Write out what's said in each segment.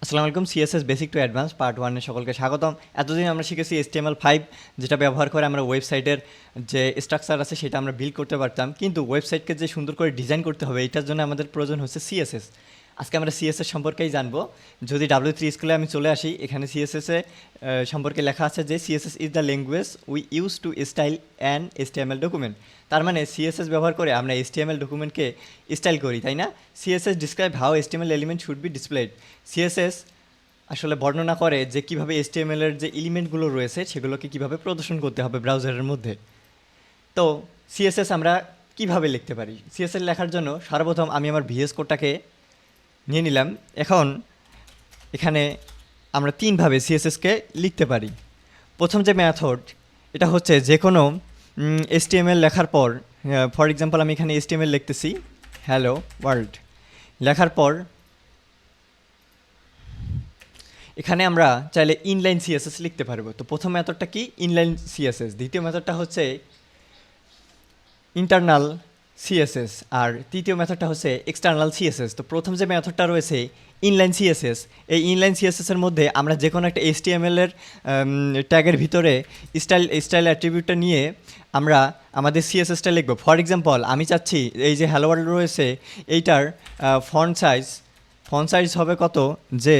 আসসালামু আলাইকুম। CSS basic to advance part 1 এ সকলকে স্বাগতম। এতদিন আমরা শিখেছি HTML5, যেটা ব্যবহার করে আমরা ওয়েবসাইটের যে স্ট্রাকচার আছে সেটা আমরা বিল্ড করতে পারতাম, কিন্তু ওয়েবসাইটকে যে সুন্দর করে ডিজাইন করতে হবে এটার জন্য আমাদের প্রয়োজন হচ্ছে সিএসএস। আজকে আমরা সিএসএস সম্পর্কেই জানবো। যদি W3 স্কুলে আমি চলে আসি, এখানে সিএসএস এ সম্পর্কে লেখা আছে যে CSS is the language we use to style an HTML document. তার মানে সিএসএস ব্যবহার করে আমরা HTML ডকুমেন্টকে স্টাইল করি, তাই না? CSS describe how HTML element should be displayed. CSS আসলে বর্ণনা করে যে কীভাবে HTML এর যে এলিমেন্টগুলো রয়েছে সেগুলোকে কীভাবে প্রদর্শন করতে হবে ব্রাউজারের মধ্যে। তো সিএসএস আমরা কিভাবে লিখতে পারি? সিএসএস লেখার জন্য সর্বপ্রথম আমি আমার ভিএস কোডটাকে নিয়ে নিলাম। এখন এখানে আমরা তিনভাবে সিএসএসকে লিখতে পারি। প্রথম যে মেথড, এটা হচ্ছে যে কোনো HTML লেখার পর, ফর এক্সাম্পল আমি এখানে HTML লিখতেছি হ্যালো ওয়ার্ল্ড, লেখার পর এখানে আমরা চাইলে ইনলাইন সিএসএস লিখতে পারবো। তো প্রথম মেথডটা কি? Inline CSS. দ্বিতীয় মেথডটা হচ্ছে ইন্টারনাল সিএসএস, আর তৃতীয় মেথডটা হচ্ছে এক্সটার্নাল সিএসএস। তো প্রথম যে মেথডটা রয়েছে ইনলাইন সিএসএস, এই ইনলাইন সিএসএসের মধ্যে আমরা যে কোনো একটা HTML এর ট্যাগের ভিতরে স্টাইল অ্যাট্রিবিউটটা নিয়ে আমরা আমাদের সিএসএসটা লিখবো। ফর এক্সাম্পল আমি চাচ্ছি এই যে হ্যালো ওয়ার্ল্ড রয়েছে এইটার ফন্ট সাইজ হবে কত, যে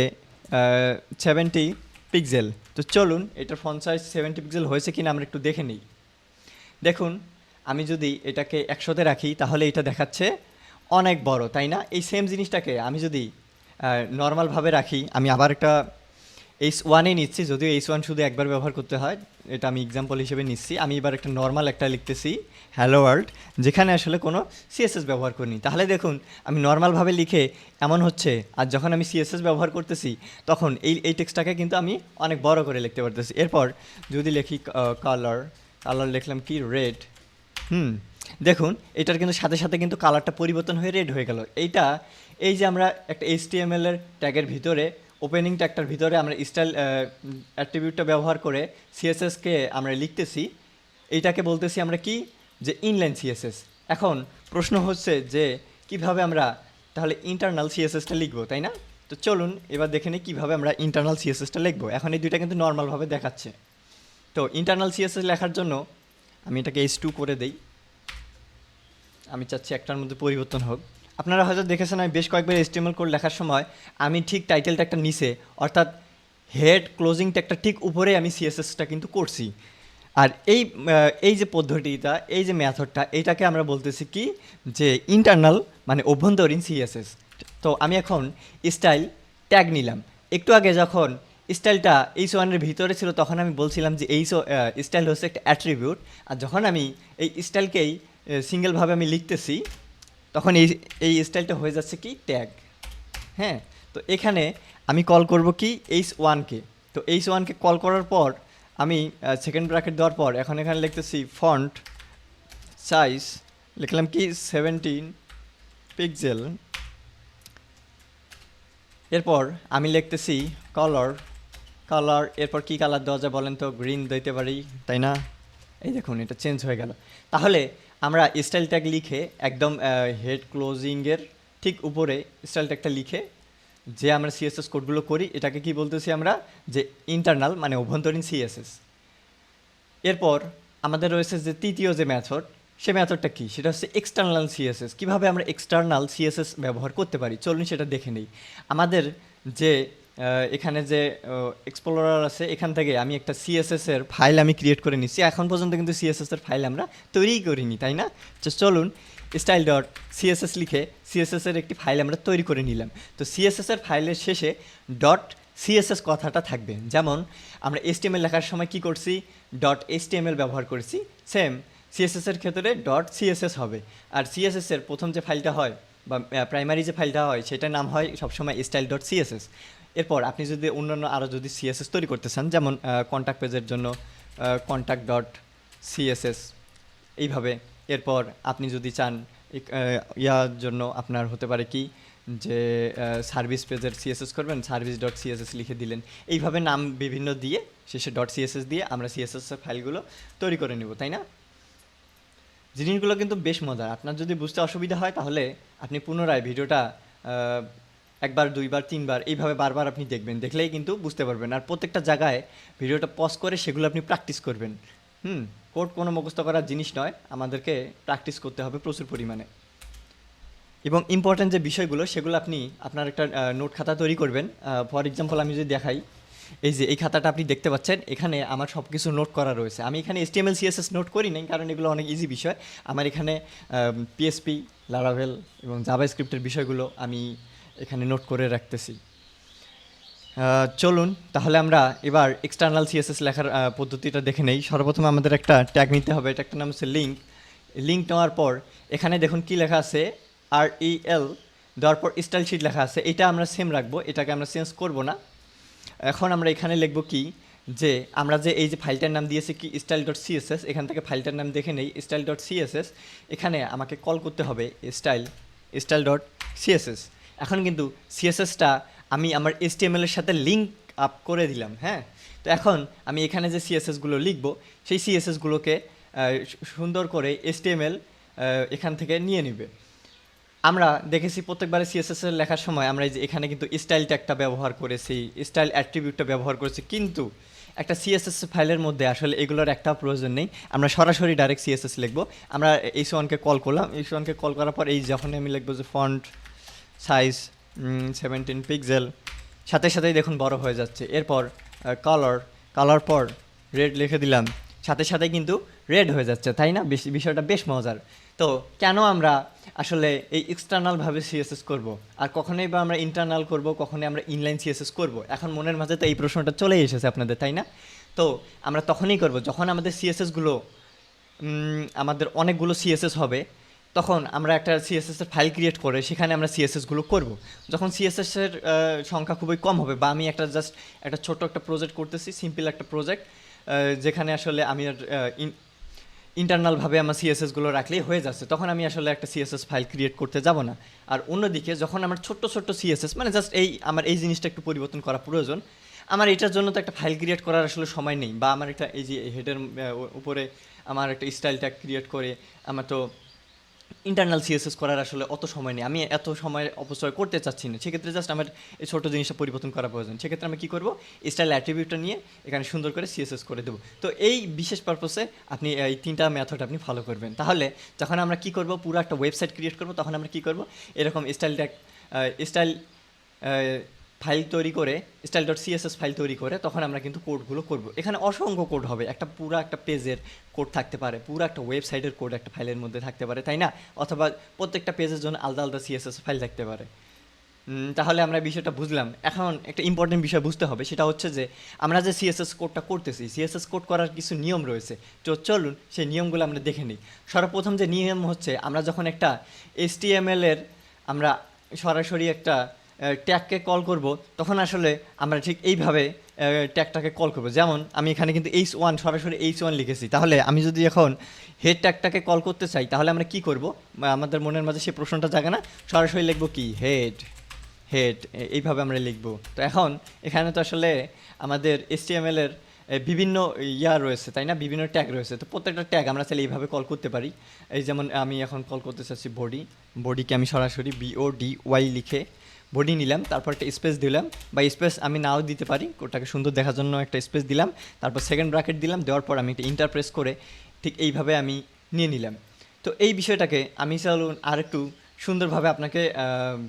70 পিক্সেল। তো চলুন এটার ফন্ট সাইজ 70 পিক্সেল হয়েছে কিনা আমরা একটু দেখে নিই। দেখুন, আমি যদি এটাকে 100-তে রাখি তাহলে এটা দেখাচ্ছে অনেক বড়, তাই না? এই সেম জিনিসটাকে আমি যদি নর্মালভাবে রাখি, আমি আবার একটা H1-এ নিচ্ছি, যদিও H1 শুধু একবার ব্যবহার করতে হয়, এটা আমি এক্সাম্পল হিসেবে নিচ্ছি। আমি এবার একটা নর্মাল একটা লিখতেছি হ্যালো ওয়ার্ল্ড, যেখানে আসলে কোনো সিএসএস ব্যবহার করিনি। তাহলে দেখুন আমি নর্মালভাবে লিখে এমন হচ্ছে, আর যখন আমি সিএসএস ব্যবহার করতেছি তখন এই টেক্সটটাকে কিন্তু আমি অনেক বড় করে লিখতে পারতেছি। এরপর যদি লিখি কালার লিখলাম কি রেড, দেখুন এটার কিন্তু সাথে সাথে কিন্তু কালারটা পরিবর্তন হয়ে রেড হয়ে গেল। এই যে আমরা একটা HTML এর ট্যাগের ভিতরে, ওপেনিং ট্যাগটার ভিতরে আমরা স্টাইল অ্যাট্রিবিউটটা ব্যবহার করে সিএসএসকে আমরা লিখতেছি, এইটাকে বলতেছি আমরা কি, যে ইনলাইন সিএসএস। এখন প্রশ্ন হচ্ছে যে কিভাবে আমরা তাহলে ইন্টারনাল সিএসএসটা লিখবো, তাই না? তো চলুন এবার দেখে নিই কীভাবে আমরা ইন্টারনাল সিএসএসটা লিখবো। এখন এই দুইটা কিন্তু নর্মালভাবে দেখাচ্ছে। তো ইন্টারনাল সিএসএস লেখার জন্য আমি এটাকে H2 করে দেই। আমি চাচ্ছি একটার মধ্যে পরিবর্তন হোক। আপনারা হয়তো দেখেছেন আমি বেশ কয়েকবার HTML কোড লেখার সময় আমি ঠিক টাইটেল ট্যাগটা নিচে, অর্থাৎ হেড ক্লোজিং ট্যাগটা ঠিক উপরে আমি সিএসএসটা কিন্তু করছি। আর এই যে পদ্ধতিটা, এই যে মেথডটা, এইটাকে আমরা বলতেছি কি, যে ইন্টারনাল মানে অভ্যন্তরীণ সিএসএস। তো আমি এখন স্টাইল ট্যাগ নিলাম। একটু আগে যখন স্টাইলটা H1-এর ভিতরে ছিল তখন আমি বলছিলাম যে স্টাইল হচ্ছে একটা অ্যাট্রিবিউট, আর যখন আমি এই স্টাইলকেই সিঙ্গেলভাবে আমি লিখতেছি তখন এই স্টাইলটা হয়ে যাচ্ছে কি ট্যাগ। হ্যাঁ, তো এখানে আমি কল করব কি H1-কে। তো H1-কে কল করার পর আমি সেকেন্ড ব্র্যাকেট দেওয়ার পর এখন এখানে লিখতেছি ফন্ট সাইজ, লিখলাম কি 17 পিক্সেল। এরপর আমি লিখতেছি কালার, এরপর কি কালার দেওয়া যায় বলেন তো? গ্রিন দিতে পারি, তাই না? এই দেখুন এটা চেঞ্জ হয়ে গেল। তাহলে আমরা স্টাইল ট্যাগ লিখে একদম হেড ক্লোজিংয়ের ঠিক উপরে স্টাইল ট্যাগটা লিখে যে আমরা সিএসএস কোডগুলো করি এটাকে কি বলতেছি আমরা, যে ইন্টারনাল মানে অভ্যন্তরীণ সিএসএস। এরপর আমাদের রয়েছে যে তৃতীয় যে মেথড, সে মেথডটা কি, সেটা হচ্ছে এক্সটার্নাল সিএসএস। কীভাবে আমরা এক্সটার্নাল সিএসএস ব্যবহার করতে পারি চলুন সেটা দেখে নিই। আমাদের যে এখানে যে এক্সপ্লোরার আছে, এখান থেকে আমি একটা সিএসএস এর ফাইল আমি ক্রিয়েট করে নিচ্ছি। এখন পর্যন্ত কিন্তু সিএসএস এর ফাইল আমরা তৈরিই করিনি, তাই না? তো চলুন স্টাইল ডট সিএসএস লিখে সিএসএস এর একটি ফাইল আমরা তৈরি করে নিলাম। তো সিএসএস এর ফাইলের শেষে ডট সিএসএস কথাটা থাকবে। যেমন আমরা HTML লেখার সময় কি করছি, ডট HTML ব্যবহার করেছি, সেম সিএসএস এর ক্ষেত্রে ডট সিএসএস হবে। আর সিএসএস এর প্রথম যে ফাইলটা হয় বা প্রাইমারি যে ফাইলটা হয় সেটার নাম হয় সবসময় স্টাইল ডট সিএসএস। এরপর আপনি যদি অন্যান্য আরও যদি সিএসএস তৈরি করতে চান, যেমন কন্ট্যাক্ট পেজের জন্য কন্ট্যাক্ট ডট সিএসএস, এইভাবে। এরপর আপনি যদি চান ইয়ার জন্য আপনার হতে পারে কি, যে সার্ভিস পেজের সিএসএস করবেন, সার্ভিস ডট সিএসএস লিখে দিলেন। এইভাবে নাম বিভিন্ন দিয়ে শেষে ডট সিএসএস দিয়ে আমরা সিএসএস ফাইলগুলো তৈরি করে নেব, তাই না? জিনিসগুলো কিন্তু বেশ মজার। আপনার যদি বুঝতে অসুবিধা হয় তাহলে আপনি পুনরায় ভিডিওটা একবার, দুইবার, তিনবার এইভাবে বারবার আপনি দেখবেন, দেখলেই কিন্তু বুঝতে পারবেন। আর প্রত্যেকটা জায়গায় ভিডিওটা পজ করে সেগুলো আপনি প্র্যাকটিস করবেন। হুম, কোড কোনো মুখস্থ করার জিনিস নয়, আমাদেরকে প্র্যাকটিস করতে হবে প্রচুর পরিমাণে। এবং ইম্পর্ট্যান্ট যে বিষয়গুলো সেগুলো আপনি আপনার একটা নোট খাতা তৈরি করবেন। ফর এক্সাম্পল আমি যদি দেখাই, এই যে এই খাতাটা আপনি দেখতে পাচ্ছেন, এখানে আমার সব কিছু নোট করা রয়েছে। আমি এখানে HTML CSS নোট করি নাই, কারণ এগুলো অনেক ইজি বিষয়। আমার এখানে PHP, লারাভেল এবং জাভাস্ক্রিপ্টের বিষয়গুলো আমি এখানে নোট করে রাখতেছি। চলুন তাহলে আমরা এবার এক্সটার্নাল CSS লেখার পদ্ধতিটা দেখে নেই। সর্বপ্রথম আমাদের একটা ট্যাগ নিতে হবে, এটা একটা নাম হচ্ছে লিঙ্ক। লিঙ্ক নেওয়ার পর এখানে দেখুন কি লেখা আছে, REL দেওয়ার পর স্টাইল শিট লেখা আছে, এটা আমরা সেম রাখবো, এটাকে আমরা চেঞ্জ করব না। এখন আমরা এখানে লিখব কি, যে আমরা যে এই যে ফাইলটার নাম দিয়েছি কি style.css, এখান থেকে ফাইলটার নাম দেখে নেই style.css। এখানে আমাকে কল করতে হবে style.css। এখন কিন্তু CSSটা আমি আমার HTML এর সাথে লিঙ্ক আপ করে দিলাম। হ্যাঁ, তো এখন আমি এখানে যে CSSগুলো লিখব সেই CSSগুলোকে সুন্দর করে HTML এখান থেকে নিয়ে নেবে। আমরা দেখেছি প্রত্যেকবারে CSS এর লেখার সময় আমরা এই যে এখানে কিন্তু স্টাইল ট্যাগটা ব্যবহার করেছি, স্টাইল অ্যাট্রিবিউটটা ব্যবহার করেছি, কিন্তু একটা CSS ফাইলের মধ্যে আসলে এগুলোর একটা প্রয়োজন নেই। আমরা সরাসরি ডাইরেক্ট CSS লিখবো। আমরা h1কে কল করলাম, h1কে কল করার পর এই যখন আমি লিখবো যে ফন্ট সাইজ 17 পিক্সেল, সাথে সাথেই দেখুন বড় হয়ে যাচ্ছে। এরপর কালার পর রেড লিখে দিলাম, সাথে সাথেই কিন্তু রেড হয়ে যাচ্ছে, তাই না? বিষয়টা বেশ মজার। তো কেন আমরা আসলে এই এক্সটার্নালভাবে CSS করব, আর কখনোই বা আমরা ইন্টারনাল করব, কখনোই আমরা ইনলাইন CSS করব? এখন মনের মাঝে তো এই প্রশ্নটা চলেই এসেছে আপনাদের, তাই না? তো আমরা তখনই করব যখন আমাদের CSSগুলো আমাদের অনেকগুলো CSS হবে, তখন আমরা একটা CSS এর ফাইল ক্রিয়েট করে সেখানে আমরা CSSগুলো করব। যখন CSS এর সংখ্যা খুবই কম হবে, বা আমি একটা জাস্ট একটা ছোট একটা প্রজেক্ট করতেছি, সিম্পল একটা প্রজেক্ট, যেখানে আসলে আমি আর ইন্টারনালভাবে আমার CSSগুলো রাখলেই হয়ে যাচ্ছে, তখন আমি আসলে একটা CSS ফাইল ক্রিয়েট করতে যাব না। আর অন্যদিকে যখন আমার ছোট্ট CSS, মানে জাস্ট আমার এই জিনিসটা একটু পরিবর্তন করা প্রয়োজন, আমার এটার জন্য তো একটা ফাইল ক্রিয়েট করার আসলে সময় নেই, বা আমার একটা এই যে হেডের উপরে আমার একটা স্টাইলটা ক্রিয়েট করে আমার তো ইন্টারনাল CSS করার আসলে অত সময় নেই, আমি এত সময় অপচয় করতে চাচ্ছি না। সেক্ষেত্রে জাস্ট আমার এই ছোটো জিনিসটা পরিবর্তন করা প্রয়োজন। সেক্ষেত্রে আমি কী করবো, স্টাইল অ্যাট্রিবিউটটা নিয়ে এখানে সুন্দর করে CSS করে দেবো। তো এই বিশেষ পারপসে আপনি এই তিনটা মেথড আপনি ফলো করবেন। তাহলে যখন আমরা কী করবো, পুরো একটা ওয়েবসাইট ক্রিয়েট করবো, তখন আমরা কী করবো, এরকম স্টাইল ফাইল তৈরি করে, style.css ফাইল তৈরি করে তখন আমরা কিন্তু কোডগুলো করব। এখানে অসংখ্য কোড হবে, পুরো একটা পেজের কোড থাকতে পারে, পুরো একটা ওয়েবসাইটের কোড একটা ফাইলের মধ্যে থাকতে পারে, তাই না? অথবা প্রত্যেকটা পেজের জন্য আলাদা আলাদা CSS ফাইল থাকতে পারে। তাহলে আমরা বিষয়টা বুঝলাম। এখন একটা ইম্পর্টেন্ট বিষয় বুঝতে হবে, সেটা হচ্ছে যে আমরা যে CSS কোডটা করতেছি, CSS কোড করার কিছু নিয়ম রয়েছে। তো চলুন সেই নিয়মগুলো আমরা দেখে নিই। সর্বপ্রথম যে নিয়ম হচ্ছে, আমরা যখন একটা HTML এর আমরা সরাসরি একটা ট্যাগকে কল করব, তখন আসলে আমরা ঠিক এইভাবে ট্যাগটাকে কল করব। যেমন আমি এখানে কিন্তু h1 সরাসরি h1 লিখেছি। তাহলে আমি যদি এখন হেড ট্যাগটাকে কল করতে চাই, তাহলে আমরা কি করব? আমাদের মনের মাঝে সেই প্রশ্নটা জাগে না? সরাসরি লিখব কি, হেড এইভাবে আমরা লিখব। তো এখন এখানে তো আসলে আমাদের HTML এর বিভিন্ন রয়েছে, তাই না? বিভিন্ন ট্যাগ রয়েছে। তো প্রত্যেকটা ট্যাগ আমরা চাইলে এইভাবে কল করতে পারি। এই যেমন আমি এখন কল করতে চাচ্ছি বডিকে আমি সরাসরি BODY লিখে বডি নিলাম, তারপর একটা স্পেস দিলাম, বা স্পেস আমি নাও দিতে পারি, ওটাকে সুন্দর দেখার জন্য একটা স্পেস দিলাম, তারপর সেকেন্ড ব্র্যাকেট দিলাম, দেওয়ার পর আমি একটা ইন্টার প্রেস করে ঠিক এইভাবে আমি নিয়ে নিলাম। তো এই বিষয়টাকে আমি চলুন আর একটু সুন্দরভাবে আপনাকে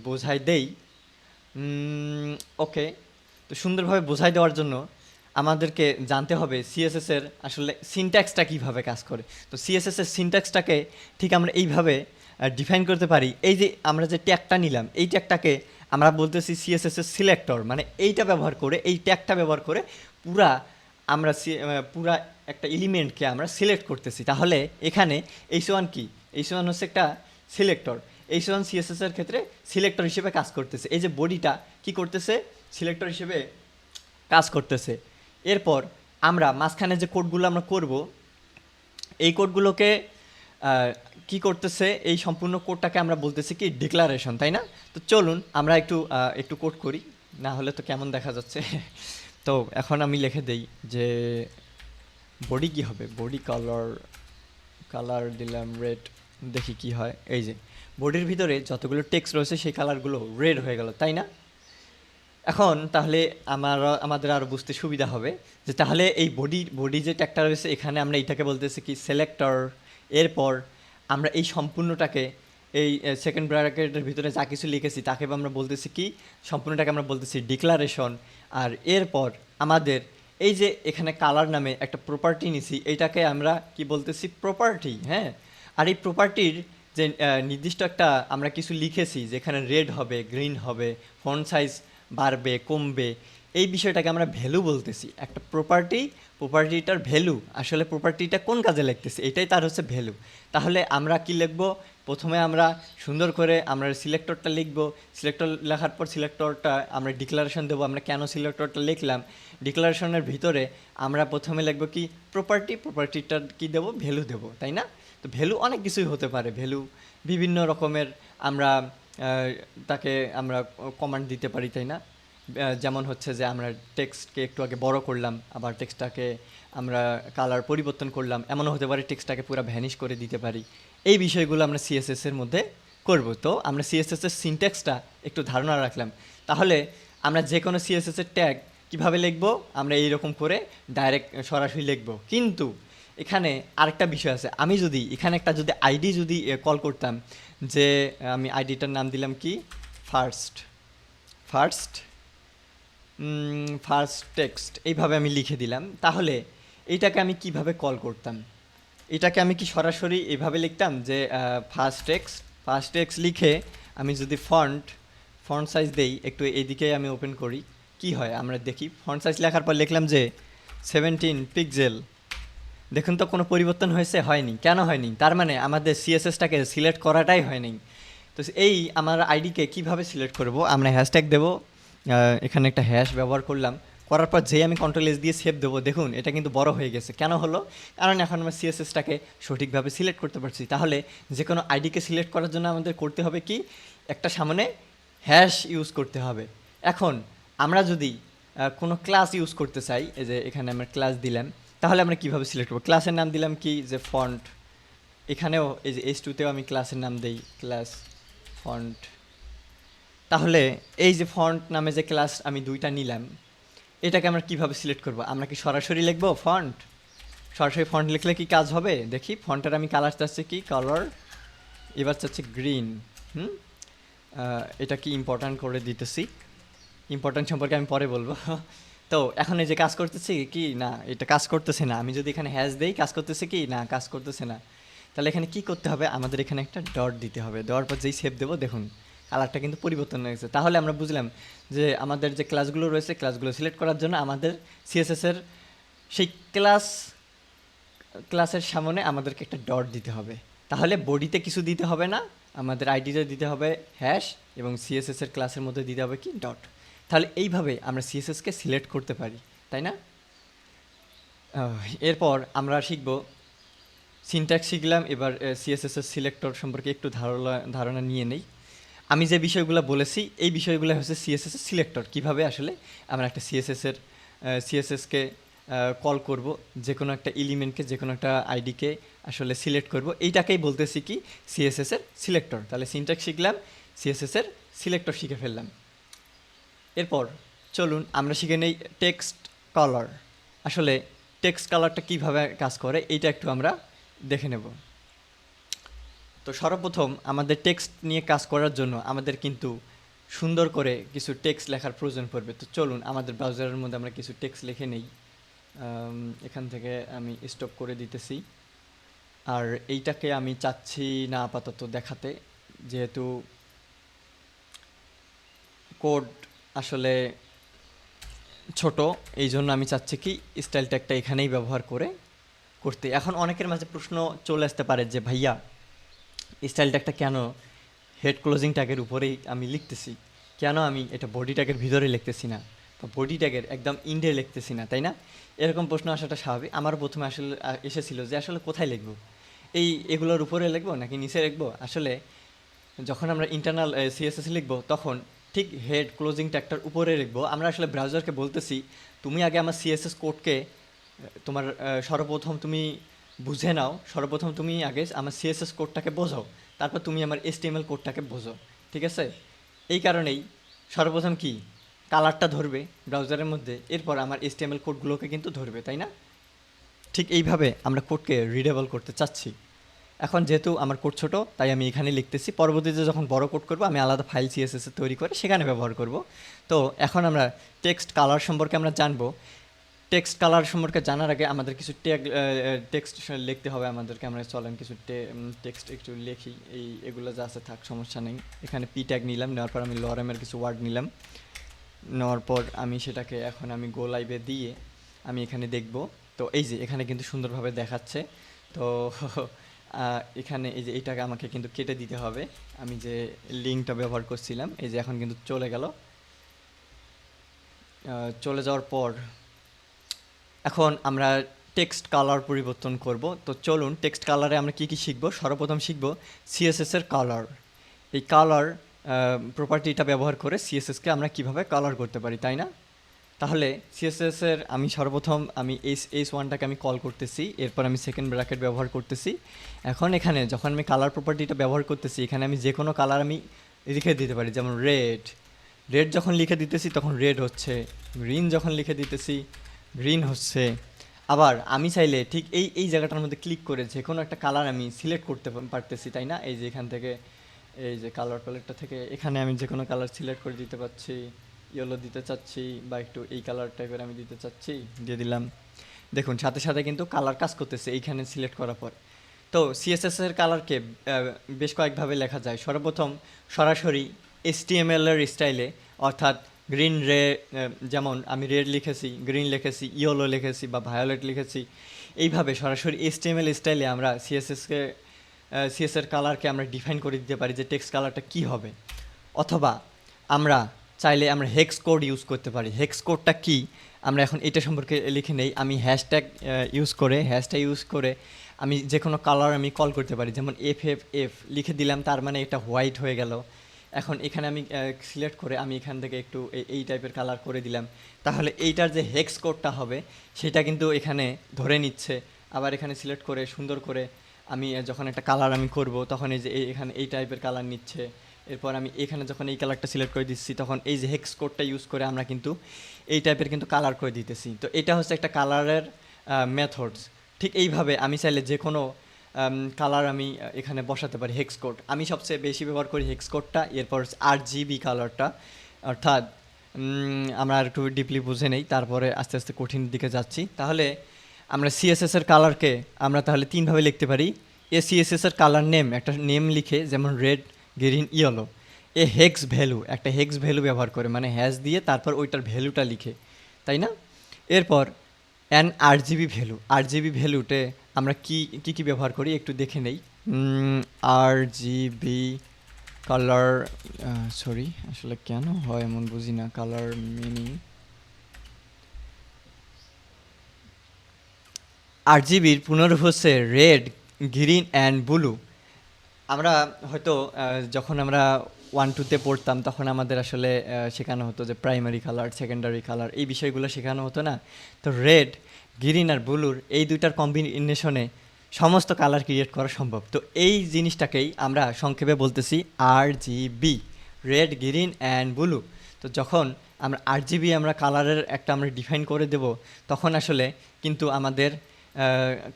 বোঝাই দেই। ওকে, তো সুন্দরভাবে বোঝাই দেওয়ার জন্য আমাদেরকে জানতে হবে CSS এর আসলে সিনট্যাক্সটা কীভাবে কাজ করে। তো CSS এর সিনট্যাক্সটাকে ঠিক আমরা এইভাবে ডিফাইন করতে পারি। এই যে আমরা যে ট্যাগটা নিলাম, এই ট্যাগটাকে আমরা বলতেছি CSS এর সিলেক্টর, মানে এইটা ব্যবহার করে, এই ট্যাগটা ব্যবহার করে আমরা পুরা একটা এলিমেন্টকে আমরা সিলেক্ট করতেছি। তাহলে এখানে h1 কি, h1 হচ্ছে একটা সিলেক্টর। h1 CSS এর ক্ষেত্রে সিলেক্টর হিসেবে কাজ করতেছে। এই যে বডিটা কি করতেছে, সিলেক্টর হিসেবে কাজ করতেছে। এরপর আমরা মাঝখানে যে কোডগুলো আমরা করব, এই কোডগুলোকে কি করতেছে, এই সম্পূর্ণ কোডটাকে আমরা বলতেছি কি ডিক্লারেশন, তাই না? তো চলুন আমরা একটু কোড করি, না হলে তো কেমন দেখা যাচ্ছে। তো এখন আমি লিখে দেই যে বডি কি হবে, বডি কালার দিলাম রেড, দেখি কি হয়। এই যে বডির ভিতরে যতগুলো টেক্সট রয়েছে সেই কালারগুলো রেড হয়ে গেল, তাই না? এখন তাহলে আমাদের আরও বুঝতে সুবিধা হবে যে তাহলে এই বডি যে ট্যাগটা রয়েছে এখানে আমরা এটাকে বলতেছি কি সিলেক্টর। এরপর আমরা এই সম্পূর্ণটাকে এই সেকেন্ড ব্র্যাকেটের ভিতরে যা কিছু লিখেছি তাকে আমরা বলতেছি কি, সম্পূর্ণটাকে আমরা বলতেছি ডিক্লারেশন। আর এরপর আমাদের এই যে এখানে কালার নামে একটা প্রপার্টি নিছি, এইটাকে আমরা কি বলতেছি, প্রপার্টি। হ্যাঁ, আর এই প্রপার্টির যে নির্দিষ্ট একটা আমরা কিছু লিখেছি যেখানে রেড হবে, গ্রিন হবে, ফন্ট সাইজ বাড়বে কমবে, এই বিষয়টাকে আমরা ভ্যালু বলতেছি। একটা প্রপার্টিটার ভ্যালু, আসলে প্রপার্টিটা কোন কাজে লাগতেছে এটাই তার হচ্ছে ভ্যালু। তাহলে আমরা কি লিখব, প্রথমে আমরা সুন্দর করে আমরা সিলেক্টরটা লিখব। সিলেক্টর লেখার পর সিলেক্টরটা আমরা ডিক্লারেশন দেবো, আমরা কেন সিলেক্টরটা লিখলাম। ডিক্লারেশনের ভিতরে আমরা প্রথমে লিখব কি, প্রপার্টিটার কি দেবো, ভ্যালু দেবো, তাই না? তো ভ্যালু অনেক কিছুই হতে পারে, ভ্যালু বিভিন্ন রকমের আমরা তাকে আমরা কমান্ড দিতে পারি, তাই না? যেমন হচ্ছে যে আমরা টেক্সটকে একটু আগে বড় করলাম, আবার টেক্সটটাকে আমরা কালার পরিবর্তন করলাম, এমনও হতে পারে টেক্সটটাকে পুরো ভ্যানিশ করে দিতে পারি। এই বিষয়গুলো আমরা সিএসএসের মধ্যে করব। তো আমরা সিএসএসের সিনট্যাক্সটা একটু ধারণা রাখলাম। তাহলে আমরা যে কোনো সিএসএসের ট্যাগ কীভাবে লিখব, আমরা এইরকম করে ডাইরেক্ট সরাসরি লিখব। কিন্তু এখানে আরেকটা বিষয় আছে, আমি যদি এখানে একটা যদি আইডি যদি কল করতাম, যে আমি আইডিটার নাম দিলাম কি, ফার্স্ট টেক্সট, এইভাবে আমি লিখে দিলাম, তাহলে এইটাকে আমি কিভাবে কল করতাম? এটাকে আমি কি সরাসরি এভাবে লিখতাম যে ফার্স্ট টেক্সট লিখে আমি যদি ফন্ট সাইজ দেই, একটু এইদিকে আমি ওপেন করি, কি হয় আমরা দেখি। ফন্ট সাইজ লেখার পর লিখলাম যে 17 পিক্সেল, দেখুন তো কোনো পরিবর্তন হয়নি। কেন হয়নি? তার মানে আমাদের সিএসএসটাকে সিলেক্ট করাটাই হয়নি। তো এই আমার আইডিকে কিভাবে সিলেক্ট করব, আমরা হ্যাশট্যাগ দেবো, এখানে একটা হ্যাশ ব্যবহার করলাম, করার পর যেই আমি কন্ট্রোল এস দিয়ে সেভ দেবো, দেখুন এটা কিন্তু বড় হয়ে গেছে। কেন হলো? কারণ এখন আমরা সিএসএসটাকে সঠিকভাবে সিলেক্ট করতে পারছি। তাহলে যে কোনো আইডিকে সিলেক্ট করার জন্য আমাদের করতে হবে কি, একটা সামনে হ্যাশ ইউজ করতে হবে। এখন আমরা যদি কোনো ক্লাস ইউজ করতে চাই, এই যে এখানে আমরা ক্লাস দিলাম, তাহলে আমরা কীভাবে সিলেক্ট করবো? ক্লাসের নাম দিলাম কি, যে ফন্ট। এখানেও এই যে H2তেও আমি ক্লাসের নাম দেই ক্লাস ফন্ট। তাহলে এই যে ফন্ট নামে যে ক্লাস আমি দুইটা নিলাম, এটাকে আমরা কিভাবে সিলেক্ট করব? আমরা কি সরাসরি লিখবো ফন্ট? সরাসরি ফন্ট লিখলে কি কাজ হবে? দেখি, ফন্টের আমি কালার চাচ্ছি কি, কালার এবার চাচ্ছি গ্রিন। এটা কি ইম্পর্ট্যান্ট করে দিতেছি, ইম্পর্ট্যান্ট সম্পর্কে আমি পরে বলবো। তো এখন এই যে কাজ করতেছে কি না, এটা কাজ করতেছে না। আমি যদি এখানে হ্যাশ দেই, কাজ করতেছে কি না, কাজ করতেছে না। তাহলে এখানে কি করতে হবে, আমাদের এখানে একটা ডট দিতে হবে। দেওয়ার পর যেই সেভ দেবো, দেখুন কালারটা কিন্তু পরিবর্তন হয়ে গেছে। তাহলে আমরা বুঝলাম যে আমাদের যে ক্লাসগুলো রয়েছে, ক্লাসগুলো সিলেক্ট করার জন্য আমাদের সিএসএসের সেই ক্লাসের সামনে আমাদেরকে একটা ডট দিতে হবে। তাহলে বডিতে কিছু দিতে হবে না, আমাদের আইডিতে দিতে হবে হ্যাশ, এবং সিএসএসের ক্লাসের মধ্যে দিতে হবে কি, ডট। তাহলে এইভাবে আমরা সিএসএসকে সিলেক্ট করতে পারি, তাই না? এরপর আমরা শিখব সিনট্যাক্স শিখলাম, এবার সিএসএসের সিলেক্টর সম্পর্কে একটু ধারণা নিয়ে নেই। আমি যে বিষয়গুলো বলেছি, এই বিষয়গুলো হচ্ছে সিএসএসের সিলেক্টর, কিভাবে আসলে আমরা একটা সিএসএসকে কল করব, যে কোনো একটা এলিমেন্টকে, যে কোনো একটা আইডিকে আসলে সিলেক্ট করব, এইটাকেই বলতেছি কি, সিএসএসের সিলেক্টর। তাহলে সিনট্যাক্স শিখলাম, সিএসএসের সিলেক্টর শিখে ফেললাম। এরপর চলুন আমরা শিখে নেই টেক্সট কালার। আসলে টেক্সট কালারটা কীভাবে কাজ করে এইটা একটু আমরা দেখে নেব। তো সর্বপ্রথম আমাদের টেক্সট নিয়ে কাজ করার জন্য আমাদের কিন্তু সুন্দর করে কিছু টেক্সট লেখার প্রয়োজন পড়বে। তো চলুন আমাদের ব্রাউজারের মধ্যে আমরা কিছু টেক্সট লিখে নেই। এখান থেকে আমি স্টপ করে দিতেছি। আর এইটাকে আমি চাচ্ছি না আপাতত দেখাতে, যেহেতু কোড আসলে ছোট, এই জন্য আমি চাচ্ছি কি স্টাইল ট্যাগটা এখানেই ব্যবহার করতে। এখন অনেকের মাঝে প্রশ্ন চলে আসতে পারে যে ভাইয়া, স্টাইল ট্যাগটা কেন হেড ক্লোজিং ট্যাগের উপরেই আমি লিখতেছি, কেন আমি এটা বডি ট্যাগের ভিতরে লিখতেছি না, বা বডি ট্যাগের একদম ইন্ডে লিখতেছি না, তাই না? এরকম প্রশ্ন আসাটা স্বাভাবিক। আমার প্রথমে আসলে এসেছিল যে আসলে কোথায় লিখবো, এগুলোর উপরে লিখবো নাকি নিচে লিখবো। আসলে যখন আমরা ইন্টারনাল সিএসএস লিখবো, তখন ঠিক হেড ক্লোজিং ট্যাগটার উপরে লিখবো। আমরা আসলে ব্রাউজারকে বলতেছি, তুমি আগে আমার সিএসএস কোডকে তোমার সর্বপ্রথম তুমি বুঝে নাও, সর্বপ্রথম তুমি আগে আমার সিএসএস কোডটাকে বোঝো, তারপর তুমি আমার HTML কোডটাকে বোঝো, ঠিক আছে? এই কারণেই সর্বপ্রথম কি কালারটা ধরবে ব্রাউজারের মধ্যে, এরপর আমার HTML কোডগুলোকে কিন্তু ধরবে, তাই না? ঠিক এইভাবে আমরা কোডকে রিডেবল করতে চাচ্ছি। এখন যেহেতু আমার কোড ছোট, তাই আমি এখানে লিখতেছি। পরবর্তীতে যখন বড় কোড করব, আমি আলাদা ফাইল CSS তৈরি করে সেখানে ব্যবহার করব। তো এখন আমরা টেক্সট কালার সম্পর্কে আমরা জানবো। টেক্সট কালার সম্পর্কে জানার আগে আমাদের কিছু টেক্সট লিখতে হবে আমাদেরকে। আমরা চলেন কিছু টেক্সট একটু লিখি। এগুলো যা আছে থাক, সমস্যা নেই। এখানে পি ট্যাগ নিলাম, নেওয়ার পর আমি লরেমের কিছু ওয়ার্ড নিলাম। নেওয়ার পর আমি সেটাকে এখন আমি গো লাইভে দিয়ে আমি এখানে দেখব। তো এই যে এখানে কিন্তু সুন্দরভাবে দেখাচ্ছে। তো এখানে এই যে এইটাকে আমাকে কিন্তু কেটে দিতে হবে। আমি যে লিঙ্কটা ব্যবহার করছিলাম, এই যে এখন কিন্তু চলে গেল। চলে যাওয়ার পর এখন আমরা টেক্সট কালার পরিবর্তন করব। তো চলুন টেক্সট কালারে আমরা কী কী শিখব। সর্বপ্রথম শিখব সিএসএসের কালার। এই কালার প্রপার্টিটা ব্যবহার করে সিএসএসকে আমরা কিভাবে কালার করতে পারি, তাই না? তাহলে সিএসএসের আমি সর্বপ্রথম আমি S1টাকে আমি কল করতেছি, এরপর আমি সেকেন্ড ব্র্যাকেট ব্যবহার করতেছি। এখন এখানে যখন আমি কালার প্রপার্টিটা ব্যবহার করতেছি, এখানে আমি যে কোনো কালার আমি লিখে দিতে পারি, যেমন রেড যখন লিখে দিতেছি তখন রেড হচ্ছে, গ্রিন যখন লিখে দিতেছি গ্রিন হচ্ছে। আবার আমি চাইলে ঠিক এই জায়গাটার মধ্যে ক্লিক করে যে কোনো একটা কালার আমি সিলেক্ট করতে পারতেছি, তাই না? এই যে এখান থেকে এই যে কালার প্যালেটটা থেকে এখানে আমি যে কোনো কালার সিলেক্ট করে দিতে পারছি। ইয়েলো দিতে চাচ্ছি বা একটু এই কালার টাইপের আমি দিতে চাচ্ছি, দিয়ে দিলাম। দেখুন সাথে সাথে কিন্তু কালার কাজ করতেছে এইখানে সিলেক্ট করার পর। তো সিএসএসের কালারকে বেশ কয়েকভাবে লেখা যায়। সর্বপ্রথম সরাসরি HTML এর স্টাইলে, অর্থাৎ গ্রিন যেমন আমি রেড লিখেছি, গ্রিন লিখেছি, ইয়েলো লিখেছি বা ভায়োলেট লিখেছি, এইভাবে সরাসরি HTML স্টাইলে আমরা সিএসএর কালারকে আমরা ডিফাইন করে দিতে পারি যে টেক্সট কালারটা কী হবে। অথবা আমরা চাইলে আমরা হেক্স কোড ইউজ করতে পারি। হেক্স কোডটা কী আমরা এখন এটা সম্পর্কে লিখে নেই। আমি হ্যাশট্যাগ ইউজ করে আমি যে কোনো কালার আমি কল করতে পারি, যেমন FFF লিখে দিলাম, তার মানে এটা হোয়াইট হয়ে গেল। এখন এখানে আমি সিলেক্ট করে আমি এখান থেকে একটু এই টাইপের কালার করে দিলাম, তাহলে এইটার যে হেক্স কোডটা হবে সেটা কিন্তু এখানে ধরে নিচ্ছে। আবার এখানে সিলেক্ট করে সুন্দর করে আমি যখন একটা কালার আমি করব, তখন এই যে এখানে এই টাইপের কালার নিচ্ছে। এরপর আমি এখানে যখন এই কালারটা সিলেক্ট করে দিচ্ছি, তখন এই যে হেক্স কোডটা ইউজ করে আমরা কিন্তু এই টাইপের কিন্তু কালার করে দিতেছি। তো এটা হচ্ছে একটা কালারের মেথডস। ঠিক এইভাবে আমি চাইলে যে কোনো কালার আমি এখানে বসাতে পারি। হেক্স কোড আমি সবচেয়ে বেশি ব্যবহার করি, হেক্স কোডটা। এরপর RGB কালারটা, অর্থাৎ আমরা আর একটু ডিপলি বুঝে নেই, তারপরে আস্তে আস্তে কঠিন দিকে যাচ্ছি। তাহলে আমরা সিএসএসের কালারকে আমরা তাহলে তিনভাবে লিখতে পারি। সিএসএসের কালার নেম, একটা নেম লিখে, যেমন রেড, গ্রিন, ইয়েলো। একটা হেক্স ভ্যালু ব্যবহার করে, মানে হ্যাশ দিয়ে তারপর ওইটার ভ্যালুটা লিখে, তাই না? এরপর RGB ভ্যালুতে আমরা কি ব্যবহার করি একটু দেখে নেই। RGB কালার, সরি আসলে কেন হয় এমন বুঝি না। কালার মিনিং RGBর পুনরূপ হচ্ছে রেড, গ্রিন অ্যান্ড ব্লু। আমরা হয়তো যখন আমরা 1-2-তে পড়তাম, তখন আমাদের আসলে শেখানো হতো যে প্রাইমারি কালার, সেকেন্ডারি কালার, এই বিষয়গুলো শেখানো হতো না। তো রেড, গ্রিন আর ব্লুর এই দুইটার কম্বিনেশনে সমস্ত কালার ক্রিয়েট করা সম্ভব। তো এই জিনিসটাকেই আমরা সংক্ষেপে বলতেছি RGB, red, green and blue. তো যখন আমরা RGB আমরা কালারের একটা আমরা ডিফাইন করে দেব, তখন আসলে কিন্তু আমাদের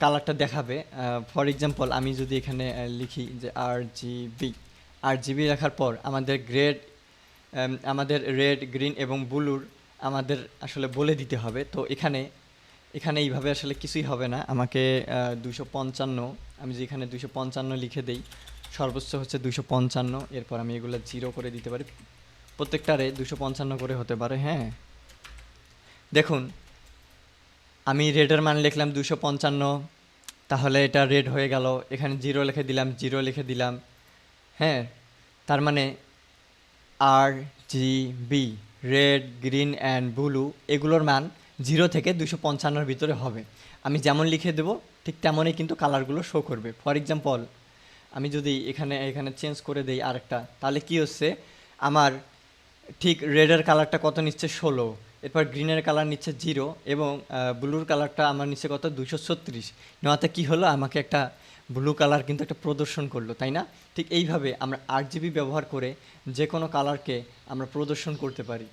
কালারটা দেখাবে। ফর এক্সাম্পল আমি যদি এখানে লিখি যে RGB লেখার পর আমাদের রেড, গ্রিন এবং ব্লুর আমাদের আসলে বলে দিতে হবে। তো এখানে এইভাবে আসলে কিছুই হবে না। আমাকে 255, আমি যে এখানে 255 লিখে দেই, সর্বোচ্চ হচ্ছে 255। এরপর আমি এগুলো 0 করে দিতে পারি, প্রত্যেকটারে 255 করে হতে পারে। হ্যাঁ, দেখুন আমি রেডের মান লিখলাম 255, তাহলে এটা রেড হয়ে গেল। এখানে 0 লিখে দিলাম। হ্যাঁ, তার মানে RGB, red, green and blue, এগুলোর মান 0 থেকে 255-র ভিতরে হবে। আমি যেমন লিখে দেব ঠিক তেমনই কিন্তু কালারগুলো শো করবে। ফর এক্সাম্পল আমি যদি এখানে চেঞ্জ করে দেই আরেকটা, তাহলে কি হচ্ছে, আমার ঠিক রেডের কালারটা কত নিচ্ছে 16, এরপর গ্রিনের কালার নিচ্ছে 0 এবং ব্লুর কালারটা আমার নিচ্ছে কত 236। নেওয়াতে কী হলো, আমাকে একটা ব্লু কালার কিন্তু একটা প্রদর্শন করলো, তাই না? ঠিক এইভাবে আমরা RGB ব্যবহার করে যে কোনো কালারকে আমরা প্রদর্শন করতে পারি।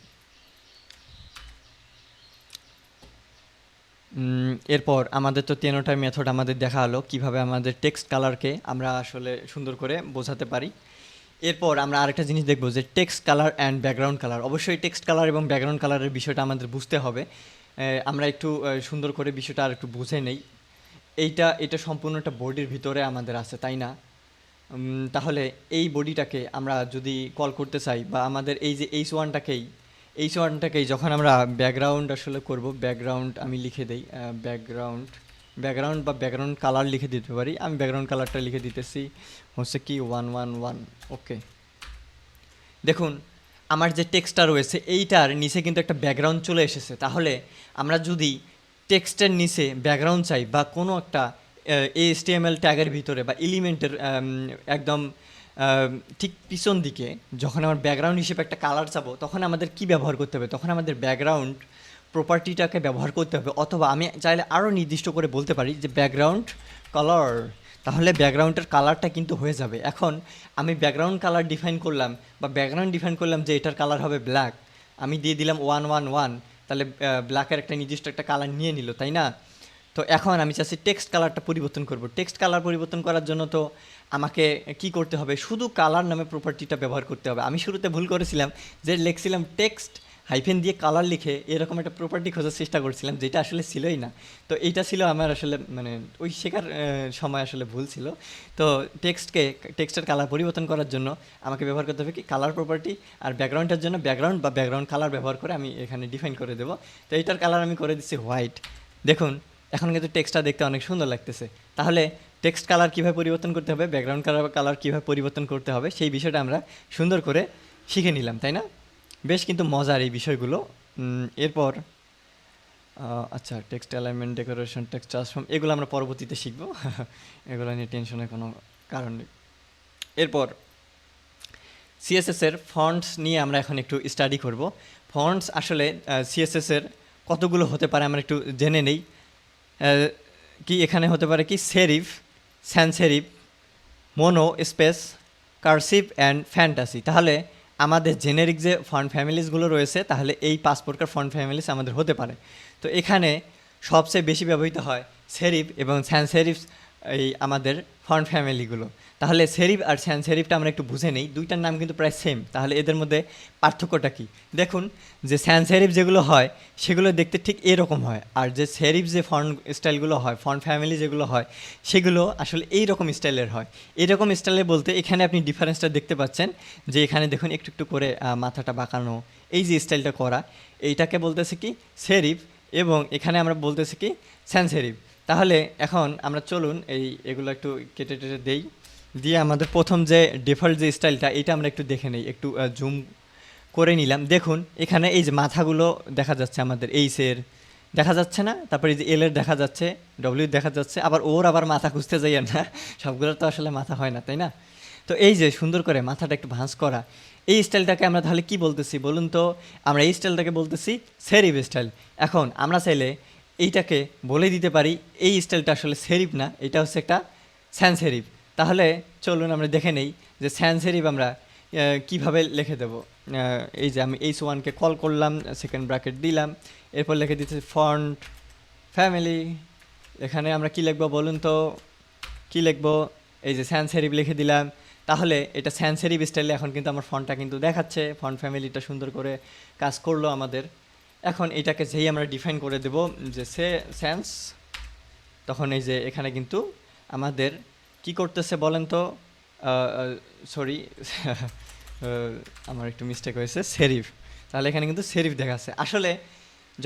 এরপর আমাদের তো 3টা মেথড আমাদের দেখা হলো কিভাবে আমাদের টেক্সট কালারকে আমরা আসলে সুন্দর করে বোঝাতে পারি। এরপর আমরা আরেকটা জিনিস দেখব যে text colour and background colour. অবশ্যই টেক্সট কালার এবং ব্যাকগ্রাউন্ড কালারের বিষয়টা আমাদের বুঝতে হবে। আমরা একটু সুন্দর করে বিষয়টা আর একটু বুঝে নেই। এটা সম্পূর্ণ একটা বডির ভিতরে আমাদের আছে, তাই না? তাহলে এই বডিটাকে আমরা যদি কল করতে চাই বা আমাদের এই যে এইচ ওয়ানটাকেই যখন আমরা ব্যাকগ্রাউন্ড আসলে করব, ব্যাকগ্রাউন্ড আমি লিখে দেই, ব্যাকগ্রাউন্ড বা ব্যাকগ্রাউন্ড কালার লিখে দিতে পারি। আমি ব্যাকগ্রাউন্ড কালারটা লিখে দিতেছি হচ্ছে কি 111। ওকে, দেখুন আমার যে টেক্সটটা রয়েছে এইটার নিচে কিন্তু একটা ব্যাকগ্রাউন্ড চলে এসেছে। তাহলে আমরা যদি টেক্সটের নিচে ব্যাকগ্রাউন্ড চাই বা কোনো একটা HTML ট্যাগের ভিতরে বা এলিমেন্টের একদম ঠিক পিছন দিকে যখন আমার ব্যাকগ্রাউন্ড হিসেবে একটা কালার চাবো, তখন আমাদের কি ব্যবহার করতে হবে? তখন আমাদের ব্যাকগ্রাউন্ড প্রপার্টিটাকে ব্যবহার করতে হবে, অথবা আমি চাইলে আরও নির্দিষ্ট করে বলতে পারি যে ব্যাকগ্রাউন্ড কালার। তাহলে ব্যাকগ্রাউন্ডের কালারটা কিন্তু হয়ে যাবে। এখন আমি ব্যাকগ্রাউন্ড কালার ডিফাইন করলাম বা ব্যাকগ্রাউন্ড ডিফাইন করলাম যে এটার কালার হবে ব্ল্যাক, আমি দিয়ে দিলাম 111, তাহলে ব্ল্যাকের একটা নির্দিষ্ট একটা কালার নিয়ে নিল, তাই না? তো এখন আমি চাচ্ছি টেক্সট কালারটা পরিবর্তন করব। টেক্সট কালার পরিবর্তন করার জন্য তো আমাকে কি করতে হবে? শুধু কালার নামে প্রপার্টিটা ব্যবহার করতে হবে। আমি শুরুতে ভুল করেছিলাম যে লিখছিলাম টেক্সট হাইফেন দিয়ে কালার লিখে এরকম একটা প্রপার্টি খোঁজার চেষ্টা করছিলাম, যেটা আসলে ছিলই না। তো এইটা ছিল আমার আসলে মানে ওই শেখার সময় আসলে ভুল ছিল। তো টেক্সটের কালার পরিবর্তন করার জন্য আমাকে ব্যবহার করতে হবে কি কালার প্রপার্টি, আর ব্যাকগ্রাউন্ডের জন্য ব্যাকগ্রাউন্ড বা ব্যাকগ্রাউন্ড কালার ব্যবহার করে আমি এখানে ডিফাইন করে দেবো। তো এইটার কালার আমি করে দিচ্ছি হোয়াইট। দেখুন এখন কিন্তু টেক্সটটা দেখতে অনেক সুন্দর লাগতেছে। তাহলে টেক্সট কালার কীভাবে পরিবর্তন করতে হবে, ব্যাকগ্রাউন্ড কালার কীভাবে পরিবর্তন করতে হবে, সেই বিষয়টা আমরা সুন্দর করে শিখে নিলাম, তাই না? বেশ কিন্তু মজার এই বিষয়গুলো। এরপর আচ্ছা, text alignment, decoration, text transform, এগুলো আমরা পরবর্তীতে শিখব। এগুলো নিয়ে টেনশনের কোনো কারণ নেই। এরপর সিএসএসের ফন্টস নিয়ে আমরা এখন একটু স্টাডি করব। ফন্টস আসলে সিএসএসের কতগুলো হতে পারে আমরা একটু জেনে নেই। কি এখানে হতে পারে কি serif, sans serif, monospace, cursive and fantasy. তাহলে আমাদের জেনেরিক যে ফন্ট ফ্যামিলিসগুলো রয়েছে, তাহলে এই 5 প্রকার ফন্ট ফ্যামিলিস আমাদের হতে পারে। তো এখানে সবচেয়ে বেশি ব্যবহৃত হয় সেরিফ এবং স্যান্স সেরিফ, এই আমাদের ফন্ট ফ্যামিলিগুলো। তাহলে সেরিফ আর স্যান্স সেরিফটা আমরা একটু বুঝে নেই। দুইটার নাম কিন্তু প্রায় সেম, তাহলে এদের মধ্যে পার্থক্যটা কী? দেখুন যে স্যান্স সেরিফ যেগুলো হয় সেগুলো দেখতে ঠিক এরকম হয়, আর যে সেরিফ যে ফন্ট স্টাইলগুলো হয়, ফন্ট ফ্যামিলি যেগুলো হয়, সেগুলো আসলে এই রকম স্টাইলের হয়। এরকম স্টাইলের বলতে এখানে আপনি ডিফারেন্সটা দেখতে পাচ্ছেন যে এখানে দেখুন একটু একটু করে মাথাটা বাঁকানো, এই যে স্টাইলটা করা, এইটাকে বলতেছে কি সেরিফ, এবং এখানে আমরা বলতেছি কি স্যান্স সেরিফ। তাহলে এখন আমরা চলুন এগুলো একটু কেটে টেটে দেই, দিয়ে আমাদের প্রথম যে ডিফল্ট যে স্টাইলটা এটা আমরা একটু দেখে নেই, একটু জুম করে নিলাম। দেখুন এখানে এই যে মাথাগুলো দেখা যাচ্ছে, আমাদের এইচের দেখা যাচ্ছে না, তারপরে এই যে এলের দেখা যাচ্ছে, ডব্লিউ দেখা যাচ্ছে, আবার মাথা খুঁজতে যাই না, সবগুলোর তো আসলে মাথা হয় না, তাই না? তো এই যে সুন্দর করে মাথাটা একটু ভাঁজ করা, এই স্টাইলটাকে আমরা তাহলে কি বলতেছি বলুন তো? আমরা এই স্টাইলটাকে বলতেছি সেরিফ স্টাইল। এখন আমরা চাইলে এইটাকে বলে দিতে পারি এই স্টাইলটা আসলে সেরিফ না, এটা হচ্ছে একটা স্যান্স সেরিফ। তাহলে চলুন আমরা দেখে নেই যে স্যান্স সেরিফ আমরা কীভাবে লিখে দেব। এই যে আমি H1কে কল করলাম, সেকেন্ড ব্র্যাকেট দিলাম, এরপর লিখে দিচ্ছি ফন্ট ফ্যামিলি। এখানে আমরা কি লিখবো বলুন তো? কি লিখবো? এই যে স্যান্স সেরিফ লিখে দিলাম। তাহলে এটা স্যান্স সেরিফ স্টাইলে এখন কিন্তু আমার ফন্টটা কিন্তু দেখাচ্ছে, ফন্ট ফ্যামিলিটা সুন্দর করে কাজ করলো আমাদের। এখন এটাকে যেই আমরা ডিফাইন করে দেব যে স্যান্স, তখন এই যে এখানে কিন্তু আমাদের কি করতেছে বলেন তো? সরি, আমার একটু মিস্টেক হয়েছে, সেরিফ। তাহলে এখানে কিন্তু সেরিফ দেখাচ্ছে। আসলে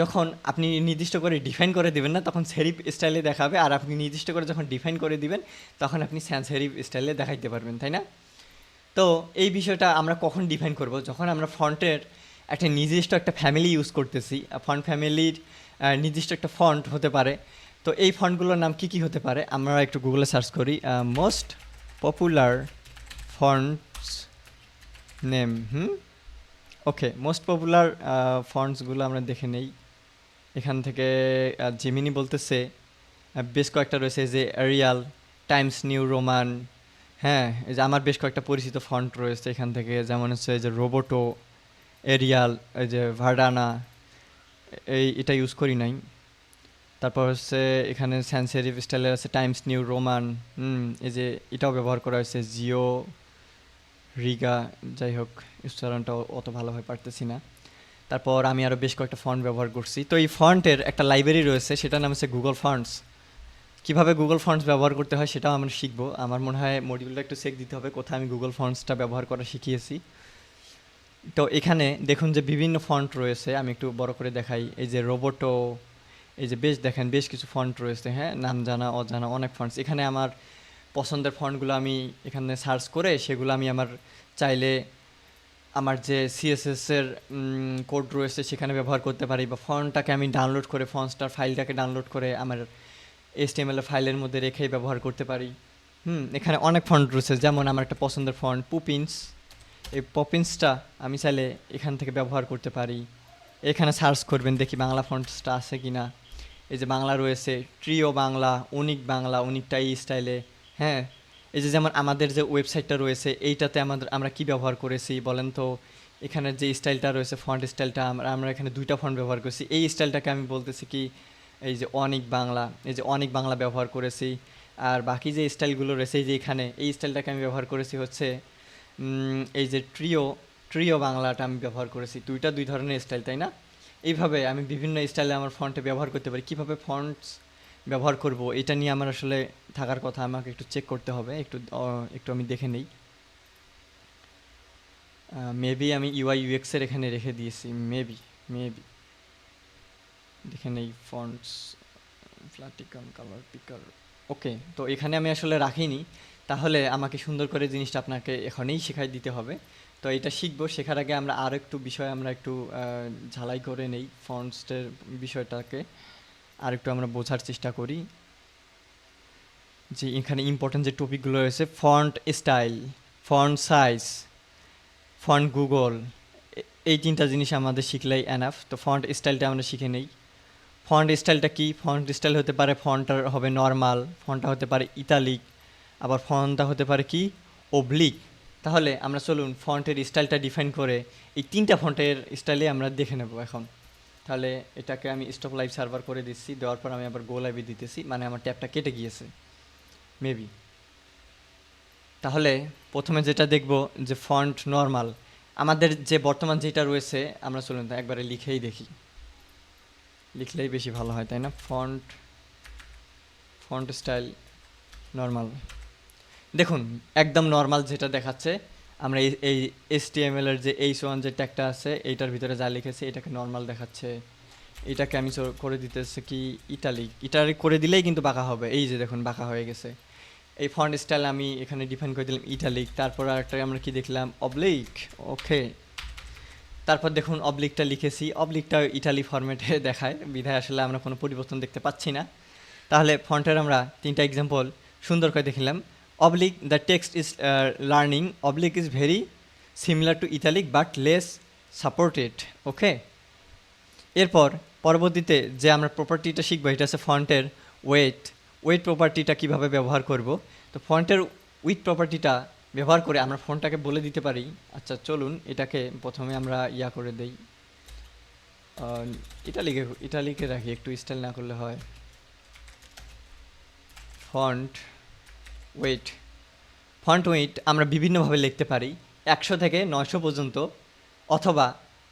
যখন আপনি নির্দিষ্ট করে ডিফাইন করে দিবেন না, তখন সেরিফ স্টাইলে দেখাবে, আর আপনি নির্দিষ্ট করে যখন ডিফাইন করে দিবেন তখন আপনি স্যান্স সেরিফ স্টাইলে দেখাইতে পারবেন, তাই না? তো এই বিষয়টা আমরা কখন ডিফাইন করব? যখন আমরা ফন্টের একটা নির্দিষ্ট একটা ফ্যামিলি ইউজ করতেছি। ফন্ট ফ্যামিলির নির্দিষ্ট একটা ফন্ট হতে পারে। তো এই ফন্টগুলোর নাম কি কি হতে পারে? আমরা একটু গুগলে সার্চ করি, মোস্ট পপুলার ফন্টস নেম। ওকে, মোস্ট পপুলার ফন্টসগুলো আমরা দেখে নেই। এখান থেকে জেমিনি বলতেছে বেশ কয়েকটা রয়েছে, যে এরিয়াল, টাইমস নিউ রোমান। হ্যাঁ, এই যে আমার বেশ কয়েকটা পরিচিত ফন্ট রয়েছে এখান থেকে, যেমন হচ্ছে এই যে রোবোটো, এরিয়াল, এই যে ভার্ডানা, এটা ইউজ করি নাই। তারপর হচ্ছে এখানে স্যান্স সেরিফ স্টাইলের আছে টাইমস নিউ রোমান। এই যে এটাও ব্যবহার করা হয়েছে জিও রিগা, যাই হোক উচ্চারণটা অত ভালোভাবে পারতেছি না। তারপর আমি আরও বেশ কয়েকটা ফন্ট ব্যবহার করছি। তো এই ফন্টের একটা লাইব্রেরি রয়েছে, সেটার নাম হচ্ছে গুগল ফন্টস। কীভাবে গুগল ফন্টস ব্যবহার করতে হয় সেটাও আমরা শিখবো। আমার মনে হয় মডিউলটা একটু চেক দিতে হবে কোথায় আমি গুগল ফন্টসটা ব্যবহার করা শিখিয়েছি। তো এখানে দেখুন যে বিভিন্ন ফন্ট রয়েছে, আমি একটু বড় করে দেখাই। এই যে রোবোটো, এই যে বেশ দেখেন বেশ কিছু ফন্ট রয়েছে, হ্যাঁ, নাম জানা অজানা অনেক ফন্টস। এখানে আমার পছন্দের ফন্টগুলো আমি এখানে সার্চ করে সেগুলো আমি আমার চাইলে আমার যে সিএসএস এর কোড রয়েছে সেখানে ব্যবহার করতে পারি, বা ফন্টটাকে আমি ডাউনলোড করে ফন্টসটার ফাইলটাকে ডাউনলোড করে আমার HTML ফাইলের মধ্যে রেখেই ব্যবহার করতে পারি। এখানে অনেক ফন্ট রয়েছে, যেমন আমার একটা পছন্দের ফন্ট পুপিন্স। এই পপিন্সটা আমি চাইলে এখান থেকে ব্যবহার করতে পারি। এখানে সার্চ করবেন দেখি বাংলা ফন্টসটা আছে কি না। এই যে বাংলা রয়েছে ট্রিও বাংলা, উনিক বাংলা, উনিকটা এই স্টাইলে, হ্যাঁ। এই যে যেমন আমাদের যে ওয়েবসাইটটা রয়েছে এইটাতে আমরা কি ব্যবহার করেছি বলেন তো। এখানে যে স্টাইলটা রয়েছে ফন্ট স্টাইলটা আমরা এখানে দুইটা ফন্ট ব্যবহার করেছি। এই স্টাইলটাকে আমি বলতেছি কি এই যে অনিক বাংলা, এই যে অনিক বাংলা ব্যবহার করেছি। আর বাকি যে স্টাইলগুলো রয়েছে এই যে এখানে এই স্টাইলটাকে আমি ব্যবহার করেছি হচ্ছে এই যে ট্রিও বাংলাটা আমি ব্যবহার করেছি। দুই ধরনের স্টাইল, তাই না? এইভাবে আমি বিভিন্ন স্টাইলে আমার ফন্টে ব্যবহার করতে পারি। কীভাবে ফন্টস ব্যবহার করব এটা নিয়ে আমার আসলে থাকার কথা, আমাকে একটু চেক করতে হবে, একটু আমি দেখে নেই। মেবি আমি UI/UX এর এখানে রেখে দিয়েছি, মেবি দেখে নেই। ফন্টস ফ্ল্যাটিকন কালার পিকার, ওকে। তো এখানে আমি আসলে রাখিনি, তাহলে আমাকে সুন্দর করে জিনিসটা আপনাকে এখনই শেখাই দিতে হবে। তো এটা শিখবো, শেখার আগে আমরা আরও একটু বিষয় আমরা একটু ঝালাই করে নেই, ফন্টসের বিষয়টাকে আর একটু আমরা বোঝার চেষ্টা করি। যে এখানে ইম্পর্টেন্ট যে টপিকগুলো রয়েছে font style, font size, font Google, এই তিনটা জিনিস আমাদের শিখলেই এনাফ। তো ফন্ট স্টাইলটা আমরা শিখে নেই। ফন্ট স্টাইলটা কি? ফন্ট স্টাইল হতে পারে ফন্টটা হবে নর্মাল, ফন্টটা হতে পারে ইতালিক, আবার ফন্টটা হতে পারে কি ওবলিক। তাহলে আমরা চলুন ফন্টের স্টাইলটা ডিফাইন করে এই তিনটা ফন্টের স্টাইলে আমরা দেখে নেব এখন। তাহলে এটাকে আমি স্টপ লাইভ সার্ভার করে দিচ্ছি, দেওয়ার পর আমি আবার গো লাইভে দিতেছি, মানে আমার ট্যাবটা কেটে গিয়েছে মেবি। তাহলে প্রথমে যেটা দেখব যে ফন্ট নর্মাল, আমাদের যে বর্তমান যেটা রয়েছে আমরা চলুন একবারে লিখেই দেখি, লিখলেই বেশি ভালো হয়, তাই না? ফন্ট স্টাইল নর্মাল, দেখুন একদম নর্মাল যেটা দেখাচ্ছে। আমরা এই HTML এর যে H1 যে ট্যাগটা আছে এইটার ভিতরে যা লিখেছে এটাকে নর্মাল দেখাচ্ছে। এটাকে আমি করে দিতেছি কি ইটালিক করে দিলেই কিন্তু বাঁকা হবে। এই যে দেখুন বাঁকা হয়ে গেছে। এই ফন্ট স্টাইল আমি এখানে ডিফাইন করে দিলাম ইটালিক। তারপর আরেকটা আমরা কি দেখলাম অবলিক, ওকে। তারপর দেখুন অবলিকটা লিখেছি, অবলিকটা ইটালি ফরম্যাটে দেখায়, বিধায় আসলে আমরা কোনো পরিবর্তন দেখতে পাচ্ছি না। তাহলে ফন্টের আমরা তিনটা এক্সাম্পল সুন্দর করে দেখলাম। Oblique, the text is leaning, oblique is very similar to italic but less supported, okay. এরপর পরবর্তীতে যে আমরা প্রপার্টিটা শিখবো এটা হচ্ছে ফন্টের ওয়েট প্রপার্টিটা কিভাবে ব্যবহার করব। তো ফন্টের উইথ প্রপার্টিটা ব্যবহার করে আমরা ফন্টটাকে বলে দিতে পারি। আচ্ছা চলুন এটাকে প্রথমে আমরা করে দেই, ইটালিকে রাখি, একটু স্টাইল না করলে হয়। ফন্ট ওয়েট আমরা বিভিন্নভাবে লিখতে পারি, 100 থেকে 900 পর্যন্ত, অথবা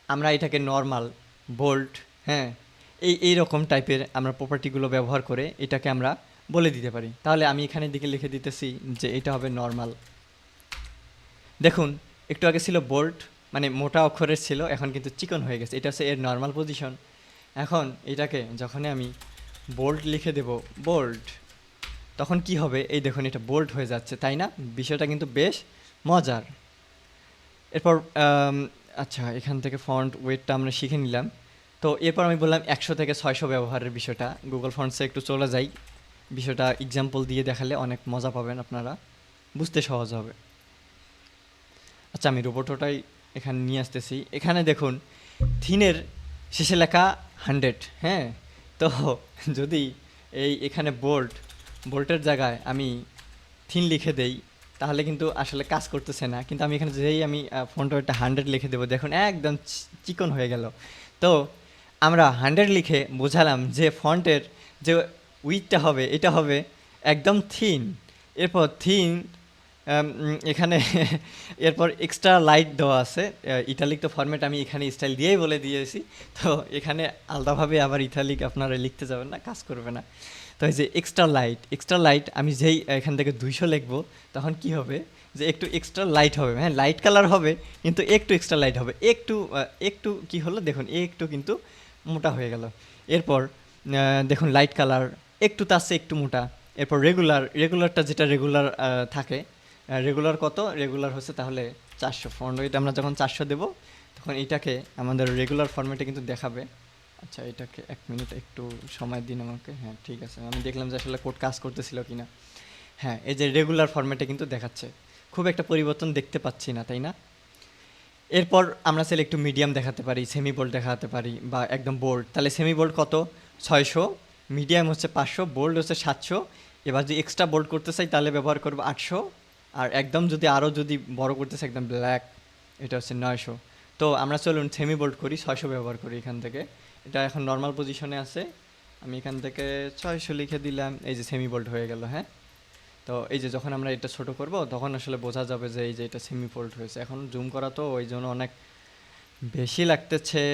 আমরা এটাকে নর্মাল, বোল্ড, হ্যাঁ, এই রকম টাইপের আমরা প্রপার্টিগুলো ব্যবহার করে এটাকে আমরা বলে দিতে পারি। তাহলে আমি এখানে দিকে লিখে দিতেছি যে এটা হবে নর্মাল। দেখুন একটু আগে ছিল বোল্ড, মানে মোটা অক্ষরের ছিল, এখন কিন্তু চিকন হয়ে গেছে, এটা হচ্ছে এর নর্মাল পজিশন। এখন এটাকে যখনই আমি বোল্ড লিখে দেব, বোল্ড, তখন কি হবে? এই দেখুন এটা বোল্ড হয়ে যাচ্ছে, তাই না? বিষয়টা কিন্তু বেশ মজার। এরপর আচ্ছা এখান থেকে ফন্ট ওয়েটটা আমরা শিখে নিলাম। তো এরপর আমি বললাম 100 থেকে 600 ব্যবহারের বিষয়টা। গুগল ফন্টসে একটু চলে যাই, বিষয়টা এক্সাম্পল দিয়ে দেখালে অনেক মজা পাবেন, আপনারা বুঝতে সহজ হবে। আচ্ছা আমি রোবোটোটাই এখানে নিয়ে আসতেছি। এখানে দেখুন থিনের শেষে লেখা 100, হ্যাঁ। তো যদি এখানে বোল্টের জায়গায় আমি থিন লিখে দেই তাহলে কিন্তু আসলে কাজ করতেছে না, কিন্তু আমি এখানে যেই আমি ফন্ট ওয়েটটা 100 লিখে দেবো, দেখুন একদম চিকন হয়ে গেল। তো আমরা 100 লিখে বোঝালাম যে ফন্টের যে উইথটা হবে এটা হবে একদম থিন। এরপর থিন এখানে এরপর এক্সট্রা লাইট দেওয়া আছে। ইটালিক তো ফরম্যাট আমি এখানে স্টাইল দিয়েই বলে দিয়েছি। তো এখানে আলাদাভাবে আবার ইটালিক আপনারা লিখতে যাবেন না, কাজ করবে না। তো এই যে এক্সট্রা লাইট আমি যেই এখান থেকে 200 লিখবো তখন কি হবে যে একটু এক্সট্রা লাইট হবে, হ্যাঁ লাইট কালার হবে কিন্তু একটু এক্সট্রা লাইট হবে, একটু কি হলো দেখুন একটু কিন্তু মোটা হয়ে গেল। এরপর দেখুন লাইট কালার একটু তার চেয়ে একটু মোটা। এরপর রেগুলারটা যেটা রেগুলার থাকে, রেগুলার কত, রেগুলার হচ্ছে তাহলে 400। ফন্ট ওয়েট আমরা যখন 400 দেবো তখন এটাকে আমাদের রেগুলার ফরম্যাটে কিন্তু দেখাবে। আচ্ছা এটাকে 1 মিনিট একটু সময় দিন আমাকে। হ্যাঁ ঠিক আছে, আমি দেখলাম যে আসলে কোড কাজ করতেছিল কিনা। হ্যাঁ এই যে রেগুলার ফরম্যাটে কিন্তু দেখাচ্ছে, খুব একটা পরিবর্তন দেখতে পাচ্ছি না, তাই না? এরপর আমরা চাইলে একটু মিডিয়াম দেখাতে পারি, সেমি বোল্ড দেখাতে পারি বা একদম বোল্ড। তাহলে সেমি বোল্ড কত, 600, মিডিয়াম হচ্ছে 500, বোল্ড হচ্ছে 700। এবার যদি এক্সট্রা বোল্ড করতে চাই তাহলে ব্যবহার করবো 800। আর একদম যদি আরও যদি বড় করতে চাই একদম ব্ল্যাক, এটা হচ্ছে 900। তো আমরা চলুন সেমি বোল্ড করি, 600 ব্যবহার করি এখান থেকে। এটা এখন নর্মাল পজিশনে আছে, আমি এখান থেকে 600 লিখে দিলাম, এই যে সেমি বোল্ড হয়ে গেল। হ্যাঁ তো এই যে যখন আমরা এটা ছোট করব তখন আসলে বোঝা যাবে যে এই যে এটা সেমি ফোল্ড হয়েছে। এখন জুম করা তো ওই জন্য অনেক বেশি লাগতেছে,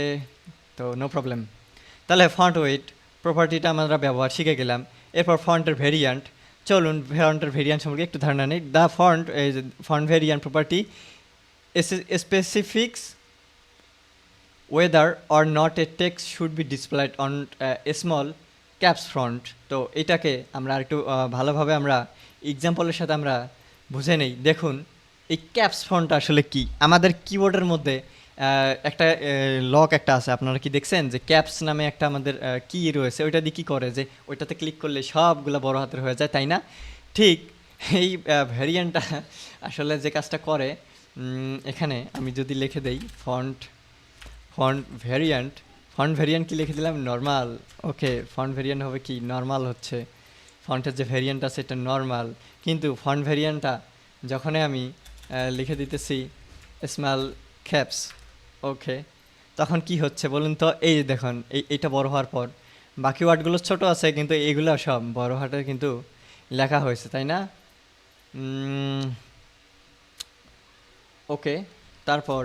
তো নো প্রবলেম। তাহলে ফন্ট ওয়েট প্রপার্টিটা আমরা ব্যবহার শিখে গেলাম। এরপর ফন্টের ভেরিয়ান্ট, চলুন ফন্টের ভেরিয়ান্ট সম্পর্কে একটু ধারণা নেই। দ্য ফন্ট, এই যে font variant property specifies whether or not a text should be displayed on a small caps font। তো এটাকে আমরা একটু ভালোভাবে আমরা এক্সাম্পলের সাথে আমরা বুঝে নেই। দেখুন এই ক্যাপস ফন্ট আসলে কি, আমাদের কিবোর্ডের মধ্যে একটা লক একটা আছে, আপনারা কি দেখছেন যে ক্যাপস নামে একটা আমাদের কি রয়েছে, ওইটা দিয়ে কী করে যে ওইটাতে ক্লিক করলে সবগুলো বড় হাতের হয়ে যায়, তাই না? ঠিক এই ভ্যারিয়েন্টটা আসলে যে কাজটা করে, এখানে আমি যদি লিখে দেই ফন্ট ভেরিয়েন্ট কি লিখে দিলাম, নর্মাল। ওকে, ফন্ট ভেরিয়েন্ট হবে কি নর্মাল, হচ্ছে ফন্টের যে ভেরিয়েন্ট আছে এটা নর্মাল। কিন্তু ফন্ট ভেরিয়েন্টটা যখনই আমি লিখে দিতেছি স্মল ক্যাপস, ওকে, তখন কি হচ্ছে বলুন তো? এই দেখুন এইটা বড় হওয়ার পর বাকি ওয়ার্ডগুলো ছোট আছে কিন্তু এইগুলো সব বড় হাতে কিন্তু লেখা হয়েছে, তাই না? ওকে, তারপর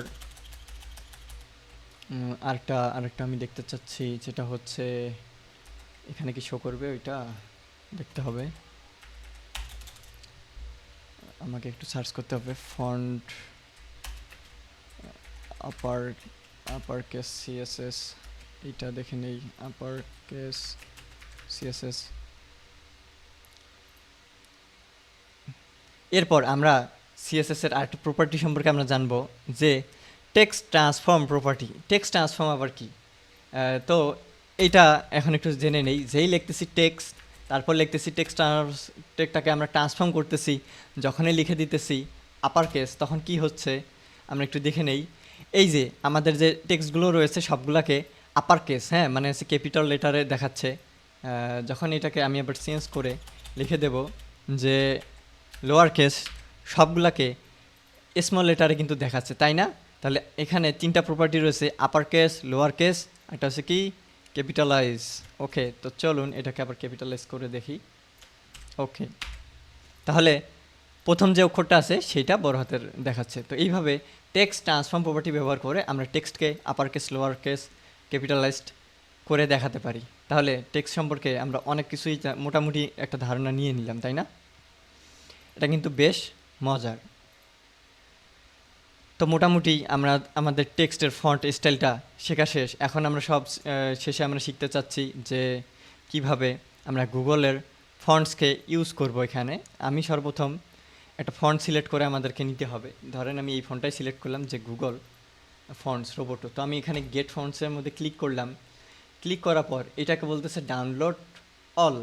আরেকটা আমি দেখতে চাচ্ছি, যেটা হচ্ছে এখানে কি শো করবে ওইটা দেখতে হবে, আমাকে একটু সার্চ করতে হবে। ফন্ট আপার কেস সিএসএস, এইটা দেখে নেই, আপার কেস সিএসএস। এরপর আমরা সিএসএস এর আরেকটা প্রপার্টি সম্পর্কে আমরা জানবো, যে text transform property. Text transform আবার কি? তো এইটা এখন একটু জেনে নেই। যেই লিখতেছি টেক্সট, তারপর লিখতেছি টেক্সটটাকে আমরা ট্রান্সফর্ম করতেছি, যখনই লিখে দিতেছি আপার কেস তখন কি হচ্ছে আমরা একটু দেখে নেই। এই যে আমাদের যে টেক্সটগুলো রয়েছে সবগুলোকে আপার কেস, হ্যাঁ মানে হচ্ছে ক্যাপিটাল লেটারে দেখাচ্ছে। যখন এটাকে আমি আবার চেঞ্জ করে লিখে দেব যে লোয়ার কেস, সবগুলাকে স্মল লেটারে কিন্তু দেখাচ্ছে, তাই না? তাহলে এখানে 3টা প্রপার্টি রয়েছে, আপার কেস, লোয়ার কেস, একটা হচ্ছে কি ক্যাপিটালাইজ। ওকে, তো চলুন এটাকে আবার ক্যাপিটালাইজ করে দেখি। ওকে, তাহলে প্রথম যে অক্ষরটা আছে সেটা বড় হাতের দেখাচ্ছে। তো এইভাবে টেক্সট ট্রান্সফর্ম প্রপার্টি ব্যবহার করে আমরা টেক্সটকে upper case, lower case, capitalized করে দেখাতে পারি। তাহলে টেক্সট সম্পর্কে আমরা অনেক কিছুই মোটামুটি একটা ধারণা নিয়ে নিলাম, তাই না? এটা কিন্তু বেশ মজার। তো মোটামুটি আমরা আমাদের টেক্সটের ফন্ট স্টাইলটা শেখা শেষ। এখন আমরা শেষে আমরা শিখতে চাচ্ছি যে কিভাবে আমরা গুগলের ফন্টসকে ইউজ করব। এখানে আমি সর্বপ্রথম একটা ফন্ট সিলেক্ট করে আমাদেরকে নিতে হবে। ধরেন আমি এই ফন্টটাই সিলেক্ট করলাম যে গুগল ফন্টস রোবোটো। তো আমি এখানে গেট ফন্টসের মধ্যে ক্লিক করলাম। ক্লিক করার পর এটাকে বলতেছে ডাউনলোড অল।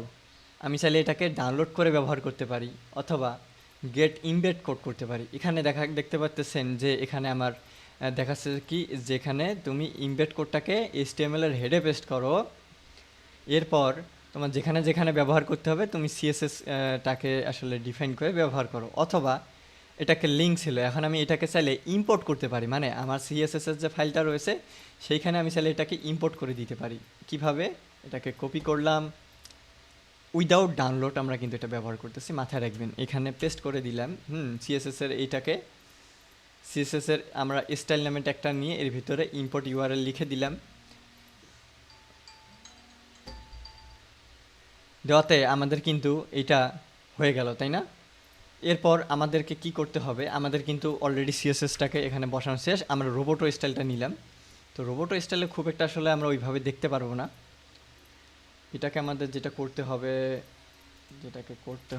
আমি চাইলে এটাকে ডাউনলোড করে ব্যবহার করতে পারি অথবা গেট ইমবেড কোড করতে পারি। এখানে দেখতে পাচ্ছেন যে এখানে আমার দেখাচ্ছে কি, যেখানে তুমি ইমবেড কোডটাকে HTML এর হেডে পেস্ট করো, এরপর তোমার যেখানে যেখানে ব্যবহার করতে হবে তুমি সিএসএস টাকে আসলে ডিফাইন করে ব্যবহার করো, অথবা এটাকে লিঙ্ক ছিল, এখন আমি এটাকে চাইলে ইম্পোর্ট করতে পারি, মানে আমার সিএসএস এর যে ফাইলটা রয়েছে সেইখানে আমি চাইলে এটাকে ইম্পোর্ট করে দিতে পারি। কিভাবে? এটাকে কপি করলাম, উইদাউট ডাউনলোড আমরা কিন্তু এটা ব্যবহার করতেছি, মাথায় রাখবেন। এখানে পেস্ট করে দিলাম সিএসএসের এইটাকে, সিএসএসের আমরা স্টাইল নামে ট্যাগটা নিয়ে এর ভিতরে ইম্পোর্ট ইউআরএল লিখে দিলাম। দেওয়াতে আমাদের কিন্তু এটা হয়ে গেল, তাই না? এরপর আমাদেরকে কি করতে হবে, আমাদের কিন্তু অলরেডি সিএসএসটাকে এখানে বসানো শেষ। আমরা রোবোটো স্টাইলটা নিলাম। তো রোবোটো স্টাইলে খুব একটা আসলে আমরা ওইভাবে দেখতে পারবো না। এটাকে আমাদের যেটা করতে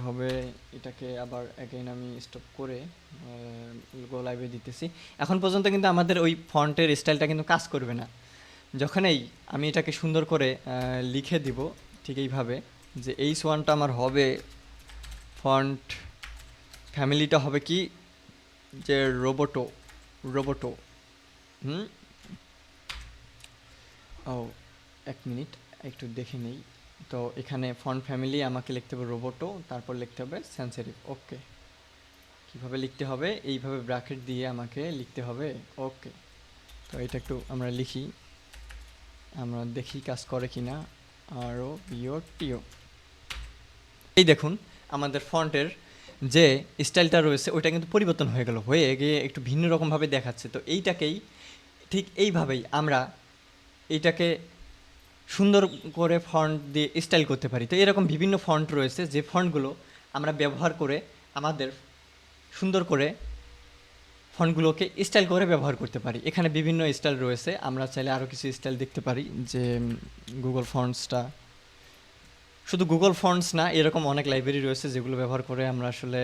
হবে, এটাকে আবার অ্যাগেইন আমি স্টপ করে গো লাইভে দিতেছি। এখন পর্যন্ত কিন্তু আমাদের ওই ফন্টের স্টাইলটা কিন্তু কাজ করবে না। যখনই আমি এটাকে সুন্দর করে লিখে দিব ঠিক এইভাবে যে H1টা আমার হবে, ফন্ট ফ্যামিলিটা হবে কি যে রোবোটো ও এক মিনিট একটু দেখে নেই। তো এখানে ফন্ট ফ্যামিলি আমাকে লিখতে হবে রোবোটো, তারপর লিখতে হবে sans serif। ওকে, কীভাবে লিখতে হবে, এইভাবে ব্র্যাকেট দিয়ে আমাকে লিখতে হবে। ওকে, তো এটা একটু আমরা লিখি, আমরা দেখি কাজ করে কি না। ROBOTO, এই দেখুন আমাদের ফন্টের যে স্টাইলটা রয়েছে ওইটা কিন্তু পরিবর্তন হয়ে গেল, হয়ে গিয়ে একটু ভিন্ন রকমভাবে দেখাচ্ছে। তো এইটাকেই ঠিক এইভাবেই আমরা এইটাকে সুন্দর করে ফন্ট দিয়ে স্টাইল করতে পারি। তো এরকম বিভিন্ন ফন্ট রয়েছে যে ফন্টগুলো আমরা ব্যবহার করে আমাদের সুন্দর করে ফন্টগুলোকে স্টাইল করে ব্যবহার করতে পারি। এখানে বিভিন্ন স্টাইল রয়েছে, আমরা চাইলে আরও কিছু স্টাইল দেখতে পারি। যে গুগল ফন্টসটা, শুধু গুগল ফন্টস না, এরকম অনেক লাইব্রেরি রয়েছে যেগুলো ব্যবহার করে আমরা আসলে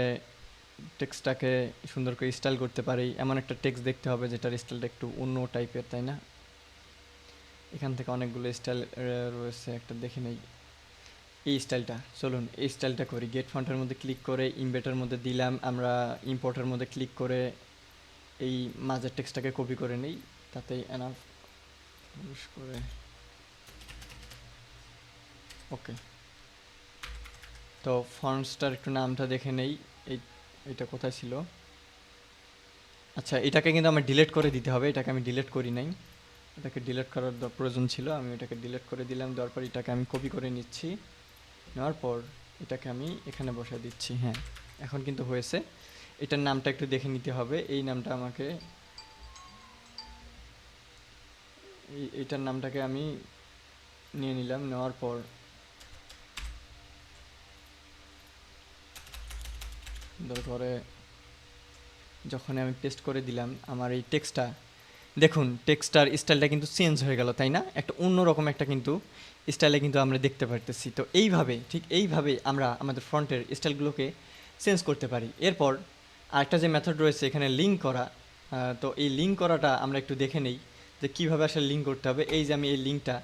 টেক্সটটাকে সুন্দর করে স্টাইল করতে পারি। এমন একটা টেক্সট দেখতে হবে যেটার স্টাইলটা একটু অন্য টাইপের, তাই না? এখান থেকে অনেকগুলো স্টাইল রয়েছে, একটা দেখে নেই এই স্টাইলটা। চলুন এই স্টাইলটা করি। গেট ফন্টের মধ্যে ক্লিক করে ইমবেটার মধ্যে দিলাম, আমরা ইম্পোর্টের মধ্যে ক্লিক করে এই মাঝের টেক্সটটাকে কপি করে নিই, তাতেই এনাফ করে। ওকে, তো ফন্টসটার একটু নামটা দেখে নেই, এইটা কোথায় ছিল। আচ্ছা, এটাকে কিন্তু আমার ডিলিট করে দিতে হবে, এটাকে আমি ডিলিট করি নাই, এটাকে ডিলিট করার প্রয়োজন ছিল। আমি এটাকে ডিলিট করে দিলাম, দেওয়ার পর এটাকে আমি কপি করে নিচ্ছি, নেওয়ার পর এটাকে আমি এখানে বসিয়ে দিচ্ছি। হ্যাঁ, এখন কিন্তু হয়েছে। এটার নামটা একটু দেখে নিতে হবে, এই নামটা আমাকে, এইটার নামটাকে আমি নিয়ে নিলাম। নেওয়ার পর তারপরে যখন আমি পেস্ট করে দিলাম আমার এই টেক্সটটা, দেখুন টেক্সটার স্টাইলটা কিন্তু চেঞ্জ হয়ে গেল, তাই না? একটা অন্যরকম একটা কিন্তু স্টাইলে কিন্তু আমরা দেখতে পারতেছি। তো এইভাবে, ঠিক এইভাবে আমরা আমাদের ফ্রন্টের স্টাইলগুলোকে চেঞ্জ করতে পারি। এরপর আরেকটা যে মেথড রয়েছে এখানে লিঙ্ক করা, তো এই লিঙ্ক করাটা আমরা একটু দেখে নেই যে কীভাবে আসলে লিঙ্ক করতে হবে। এই যে আমি এই লিঙ্কটা,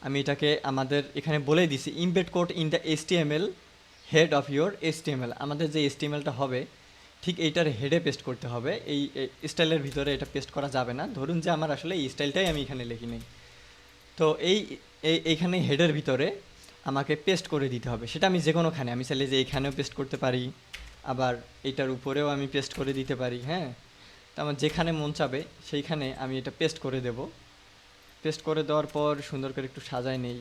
আমি এটাকে আমাদের এখানে বলে দিছি, embed code in the HTML head of your HTML। আমাদের যে HTML-টা হবে ঠিক এইটার হেডে পেস্ট করতে হবে, এই স্টাইলের ভিতরে এটা পেস্ট করা যাবে না। ধরুন যে আমার আসলে এই স্টাইলটাই আমি এখানে লিখি নেই, তো এইখানে হেডের ভিতরে আমাকে পেস্ট করে দিতে হবে। সেটা আমি যে কোনোখানে, আমি চাইলে যে এইখানেও পেস্ট করতে পারি, আবার এইটার উপরেও আমি পেস্ট করে দিতে পারি। হ্যাঁ, তো আমার যেখানে মন চাবে সেইখানে আমি এটা পেস্ট করে দেব। পেস্ট করে দেওয়ার পর সুন্দর করে একটু সাজায় নেই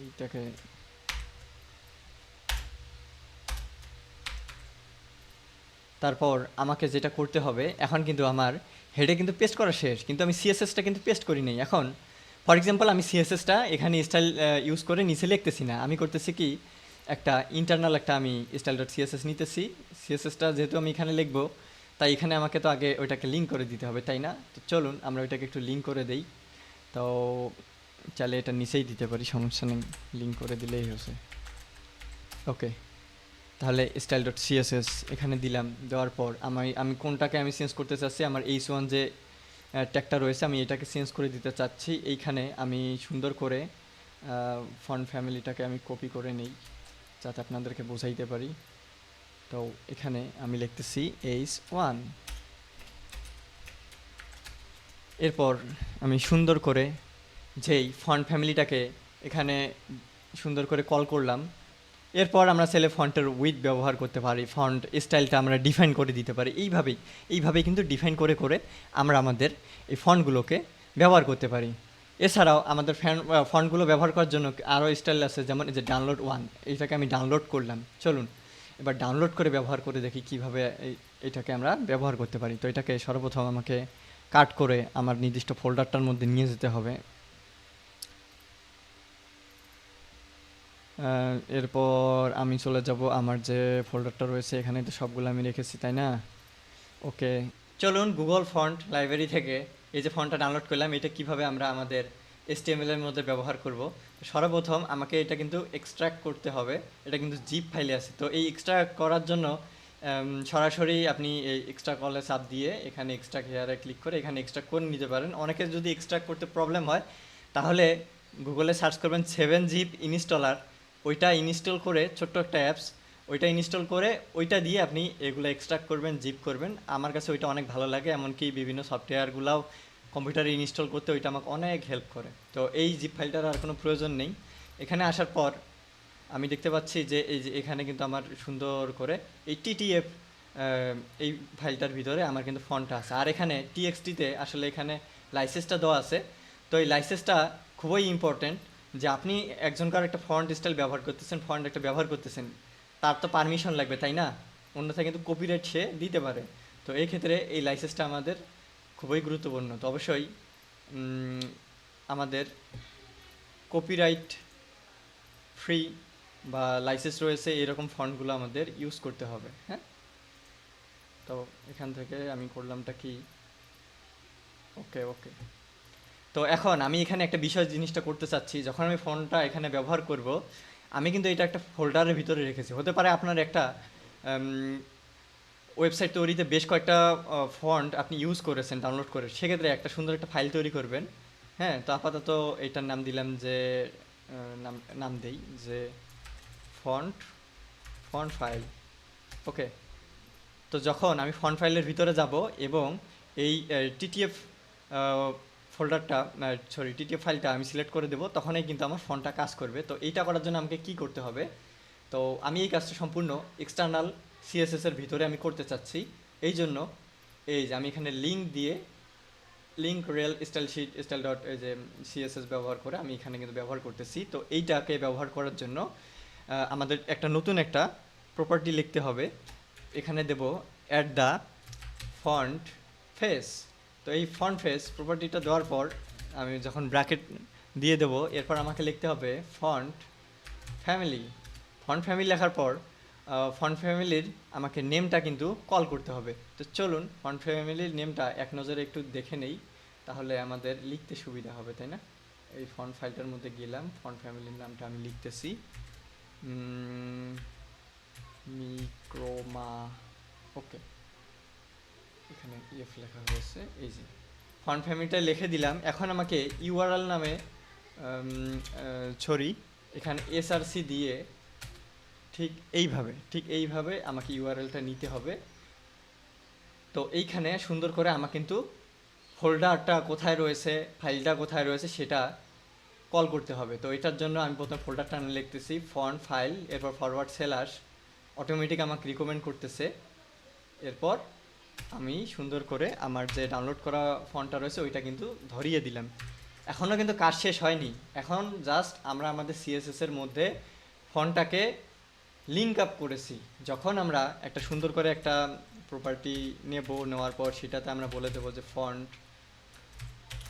এইটাকে। তারপর আমাকে যেটা করতে হবে, এখন কিন্তু আমার হেডে কিন্তু পেস্ট করা শেষ, কিন্তু আমি সিএসএসটা কিন্তু পেস্ট করি নাই। এখন ফর এক্সাম্পল আমি সিএসএসটা এখানে স্টাইল ইউজ করে নিচে লিখতেছি না, আমি করতেছি কি একটা ইন্টারনাল একটা আমি স্টাইল ডট সিএসএস নিতেছি। সিএসএসটা যেহেতু আমি এখানে লিখবো, তাই এখানে আমাকে তো আগে ওইটাকে লিঙ্ক করে দিতে হবে, তাই না? তো চলুন আমরা ওইটাকে একটু লিঙ্ক করে দেই। তো চাইলে এটা নিচেই দিতে পারি, সমস্যা নেই, লিঙ্ক করে দিলেই হয়েছে। ওকে, তাহলে স্টাইল ডট সিএসএস এখানে দিলাম। দেওয়ার পর আমি কোনটাকে আমি চেঞ্জ করতে চাচ্ছি, আমার H1 যে ট্যাগটা রয়েছে আমি এটাকে চেঞ্জ করে দিতে চাচ্ছি। এইখানে আমি সুন্দর করে ফন্ট ফ্যামিলিটাকে আমি কপি করে নেই যাতে আপনাদেরকে বোঝাইতে পারি। তো এখানে আমি লিখতেছি H1। এরপর আমি সুন্দর করে যেই ফন্ট ফ্যামিলিটাকে এখানে সুন্দর করে কল করলাম, এরপর আমরা চাইলে ফন্টের উইথ ব্যবহার করতে পারি, ফন্ট স্টাইলটা আমরা ডিফাইন করে দিতে পারি। এইভাবেই কিন্তু ডিফাইন করে করে আমরা আমাদের এই ফন্টগুলোকে ব্যবহার করতে পারি। এছাড়াও আমাদের ফন্টগুলো ব্যবহার করার জন্য আরও স্টাইল আছে, যেমন এই যে ডাউনলোড ওয়ান, এইটাকে আমি ডাউনলোড করলাম। চলুন এবার ডাউনলোড করে ব্যবহার করে দেখি কীভাবে এটাকে আমরা ব্যবহার করতে পারি। তো এটাকে সর্বপ্রথম আমাকে কাট করে আমার নির্দিষ্ট ফোল্ডারটার মধ্যে নিয়ে যেতে হবে। এরপর আমি চলে যাব আমার যে ফোল্ডারটা রয়েছে, এখানে তো সবগুলো আমি রেখেছি, তাই না? ওকে, চলুন গুগল ফন্ট লাইব্রেরি থেকে এই যে ফন্টটা ডাউনলোড করলাম, এটা কিভাবে আমরা আমাদের HTML এর মধ্যে ব্যবহার করব। তো সর্বপ্রথম আমাকে এটা কিন্তু এক্সট্রাক্ট করতে হবে। এটা কিন্তু জিপ ফাইলে আছে। তো এই এক্সট্রাক্ট করার জন্য সরাসরি আপনি এই এক্সট্রা কলে চাপ দিয়ে এখানে এক্সট্রাক্ট হেয়ারে ক্লিক করে এখানে এক্সট্রাক্ট করে নিতে পারেন। অনেকের যদি এক্সট্রাক্ট করতে প্রবলেম হয়, তাহলে গুগলে সার্চ করবেন 7-zip ইনস্টলার, ওইটা ইনস্টল করে ছোট্ট একটা অ্যাপস, ওইটা ইনস্টল করে ওইটা দিয়ে আপনি এগুলো এক্সট্রাক্ট করবেন, জিপ করবেন। আমার কাছে ওইটা অনেক ভালো লাগে, এমনকি বিভিন্ন সফটওয়্যারগুলাও কম্পিউটারে ইনস্টল করতে ওইটা আমাকে অনেক হেল্প করে। তো এই জিপ ফাইলটার আর কোনো প্রয়োজন নেই। এখানে আসার পর আমি দেখতে পাচ্ছি যে এই যে এখানে কিন্তু আমার সুন্দর করে এই TTF এই ফাইলটার ভিতরে আমার কিন্তু ফন্টটা আছে। আর এখানে TXTতে আসলে এখানে লাইসেন্সটা দেওয়া আছে। তো এই লাইসেন্সটা খুবই ইম্পর্টেন্ট, যে আপনি একজনকার একটা ফন্ট স্টাইল ব্যবহার করতেছেন, ফন্ট একটা ব্যবহার করতেছেন, তার তো পারমিশন লাগবে, তাই না? অন্যথায় কিন্তু কপিরাইট সে দিতে পারে। তো এই ক্ষেত্রে এই লাইসেন্সটা আমাদের খুবই গুরুত্বপূর্ণ। তো অবশ্যই আমাদের কপিরাইট ফ্রি বা লাইসেন্স রয়েছে এরকম ফন্টগুলো আমাদের ইউজ করতে হবে। হ্যাঁ, তো এখান থেকে আমি করলামটা কি, ওকে ওকে। তো এখন আমি এখানে একটা বিষয় জিনিসটা করতে চাচ্ছি, যখন আমি ফন্টটা এখানে ব্যবহার করব, আমি কিন্তু এটা একটা ফোল্ডারের ভিতরে রেখেছি। হতে পারে আপনার একটা ওয়েবসাইট তৈরিতে বেশ কয়েকটা ফন্ট আপনি ইউজ করেছেন ডাউনলোড করে, সেক্ষেত্রে একটা সুন্দর একটা ফাইল তৈরি করবেন। হ্যাঁ, তো আপাতত এটার নাম দিলাম যে নাম নাম দেই যে ফন্ট ফন্ট ফাইল। ওকে, তো যখন আমি ফন্ট ফাইলের ভিতরে যাব এবং এই TTF ফোল্ডারটা, সরি TTF ফাইলটা আমি সিলেক্ট করে দেবো, তখনই কিন্তু আমার ফন্টটা কাজ করবে। তো এইটা করার জন্য আমাকে কি করতে হবে? তো আমি এই কাজটা সম্পূর্ণ এক্সটার্নাল CSS এর ভিতরে আমি করতে চাচ্ছি। এই জন্য এই যে আমি এখানে লিঙ্ক দিয়ে link rel style sheet style dot এই যে CSS ব্যবহার করে আমি এখানে কিন্তু ব্যবহার করতেছি। তো এইটাকে ব্যবহার করার জন্য আমাদের একটা নতুন একটা প্রপার্টি লিখতে হবে। এখানে দেব অ্যাট দ্য ফন্ট ফেস। তো এই ফন্ট ফেস প্রপার্টিটা দেওয়ার পর আমি যখন ব্র্যাকেট দিয়ে দেবো, এরপর আমাকে লিখতে হবে ফন্ট ফ্যামিলি। ফন্ট ফ্যামিলি লেখার পর ফন্ট ফ্যামিলির আমাকে নেমটা কিন্তু কল করতে হবে। তো চলুন ফন্ট ফ্যামিলির নেমটা এক নজরে একটু দেখে নেই, তাহলে আমাদের লিখতে সুবিধা হবে, তাই না? এই ফন্ট ফাইলটার মধ্যে গেলাম, ফন্ট ফ্যামিলির নামটা আমি লিখতেছি মিক্রোমা। ওকে, এখানে ইএফ লেখা হয়েছে, এই যে ফন্ট ফ্যামিলিটা লিখে দিলাম। এখন আমাকে ইউআরএল নামে ছড়ি এখানে SRC দিয়ে ঠিক এইভাবে আমাকে ইউআরএলটা নিতে হবে। তো এইখানে সুন্দর করে আমার কিন্তু ফোল্ডারটা কোথায় রয়েছে, ফাইলটা কোথায় রয়েছে সেটা কল করতে হবে। তো এটার জন্য আমি প্রথমে ফোল্ডারটা লিখতেছি ফন্ট ফাইল, এরপর ফরওয়ার্ড স্ল্যাশ, অটোমেটিক আমাকে রিকমেন্ড করতেছে। এরপর আমি সুন্দর করে আমার যে ডাউনলোড করা ফন্টটা রয়েছে ওইটা কিন্তু ধরিয়ে দিলাম। এখনও কিন্তু কাজ শেষ হয়নি, এখন জাস্ট আমরা আমাদের CSS এর মধ্যে ফন্টটাকে লিঙ্ক আপ করেছি। যখন আমরা একটা সুন্দর করে একটা প্রপার্টি নেওয়ার পর সেটাতে আমরা বলে দেবো যে ফন্ট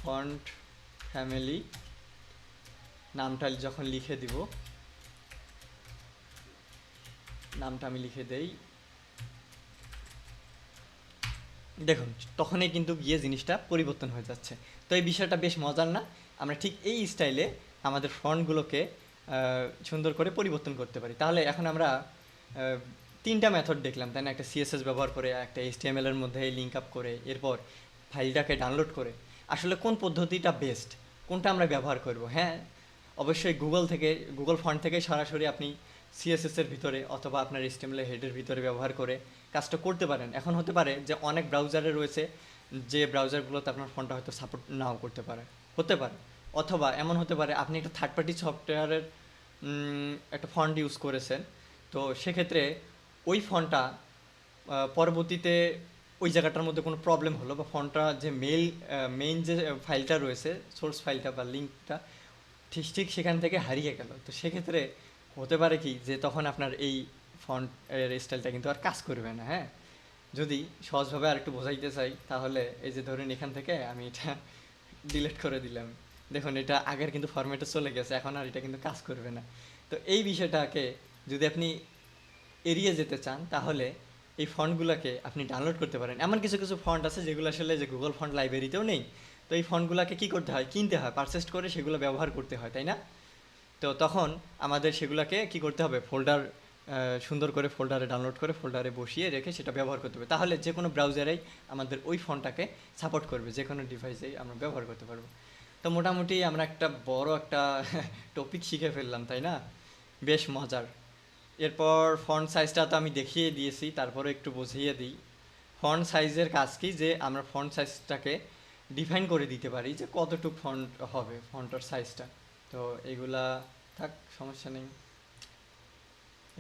ফন্ট ফ্যামিলি নামটা যখন লিখে দিব, নামটা আমি লিখে দেই, দেখুন তখনই কিন্তু গিয়ে জিনিসটা পরিবর্তন হয়ে যাচ্ছে। তো এই বিষয়টা বেশ মজার না? আমরা ঠিক এই স্টাইলে আমাদের ফন্টগুলোকে সুন্দর করে পরিবর্তন করতে পারি। তাহলে এখন আমরা তিনটা মেথড দেখলাম, তাই না? একটা CSS ব্যবহার করে, একটা HTML এর মধ্যে লিঙ্ক আপ করে, এরপর ফাইলটাকে ডাউনলোড করে। আসলে কোন পদ্ধতিটা বেস্ট, কোনটা আমরা ব্যবহার করব? হ্যাঁ, অবশ্যই গুগল ফন্ট থেকে সরাসরি আপনি CSS এর ভিতরে অথবা আপনার HTML হেডের ভিতরে ব্যবহার করে কাজটা করতে পারেন। এখন হতে পারে যে অনেক ব্রাউজারে রয়েছে যে ব্রাউজারগুলোতে আপনার ফন্টটা হয়তো সাপোর্ট নাও করতে পারে, অথবা এমন হতে পারে আপনি একটা থার্ড পার্টি সফটওয়্যারের একটা ফন্ট ইউজ করেছেন। তো সেক্ষেত্রে ওই ফন্টটা পরবর্তীতে ওই জায়গাটার মধ্যে কোনো প্রবলেম হলো বা ফন্টটা যে মেইন যে ফাইলটা রয়েছে, সোর্স ফাইলটা বা লিঙ্কটা ঠিক ঠিক সেখান থেকে হারিয়ে গেল, তো সেক্ষেত্রে হতে পারে কি যে তখন আপনার এই ফন্ট এর স্টাইলটা কিন্তু আর কাজ করবে না। হ্যাঁ, যদি সহজভাবে আর একটু বোঝাইতে চাই তাহলে এই যে ধরুন এখান থেকে আমি এটা ডিলিট করে দিলাম, দেখুন এটা আগের কিন্তু ফরম্যাটে চলে গেছে, এখন আর এটা কিন্তু কাজ করবে না। তো এই বিষয়টাকে যদি আপনি এড়িয়ে যেতে চান তাহলে এই ফন্টগুলোকে আপনি ডাউনলোড করতে পারেন। এমন কিছু কিছু ফন্ট আছে যেগুলো আসলে যে গুগল ফন্ট লাইব্রেরিতেও নেই, তো এই ফন্টগুলোকে কী করতে হয়, কিনতে হয়, পারচেস করে সেগুলো ব্যবহার করতে হয়, তাই না? তো তখন আমাদের সেগুলোকে কি করতে হবে, সুন্দর করে ফোল্ডারে ডাউনলোড করে ফোল্ডারে বসিয়ে রেখে সেটা ব্যবহার করতে হবে, তাহলে যে কোনো ব্রাউজারেই আমাদের ওই ফোনটাকে সাপোর্ট করবে, যে কোনো ডিভাইসেই আমরা ব্যবহার করতে পারবো। তো মোটামুটি আমরা একটা বড় একটা টপিক শিখে ফেললাম, তাই না? বেশ মজার। এরপর ফন্ট সাইজটা তো আমি দেখিয়ে দিয়েছি, তারপরে একটু বুঝিয়ে দিই। ফন্ট সাইজের কাজ কি, যে আমরা ফন্ট সাইজটাকে ডিফাইন করে দিতে পারি যে কতটুকু ফন্ট হবে ফন্টের সাইজটা। তো এগুলা থাক, সমস্যা নেই।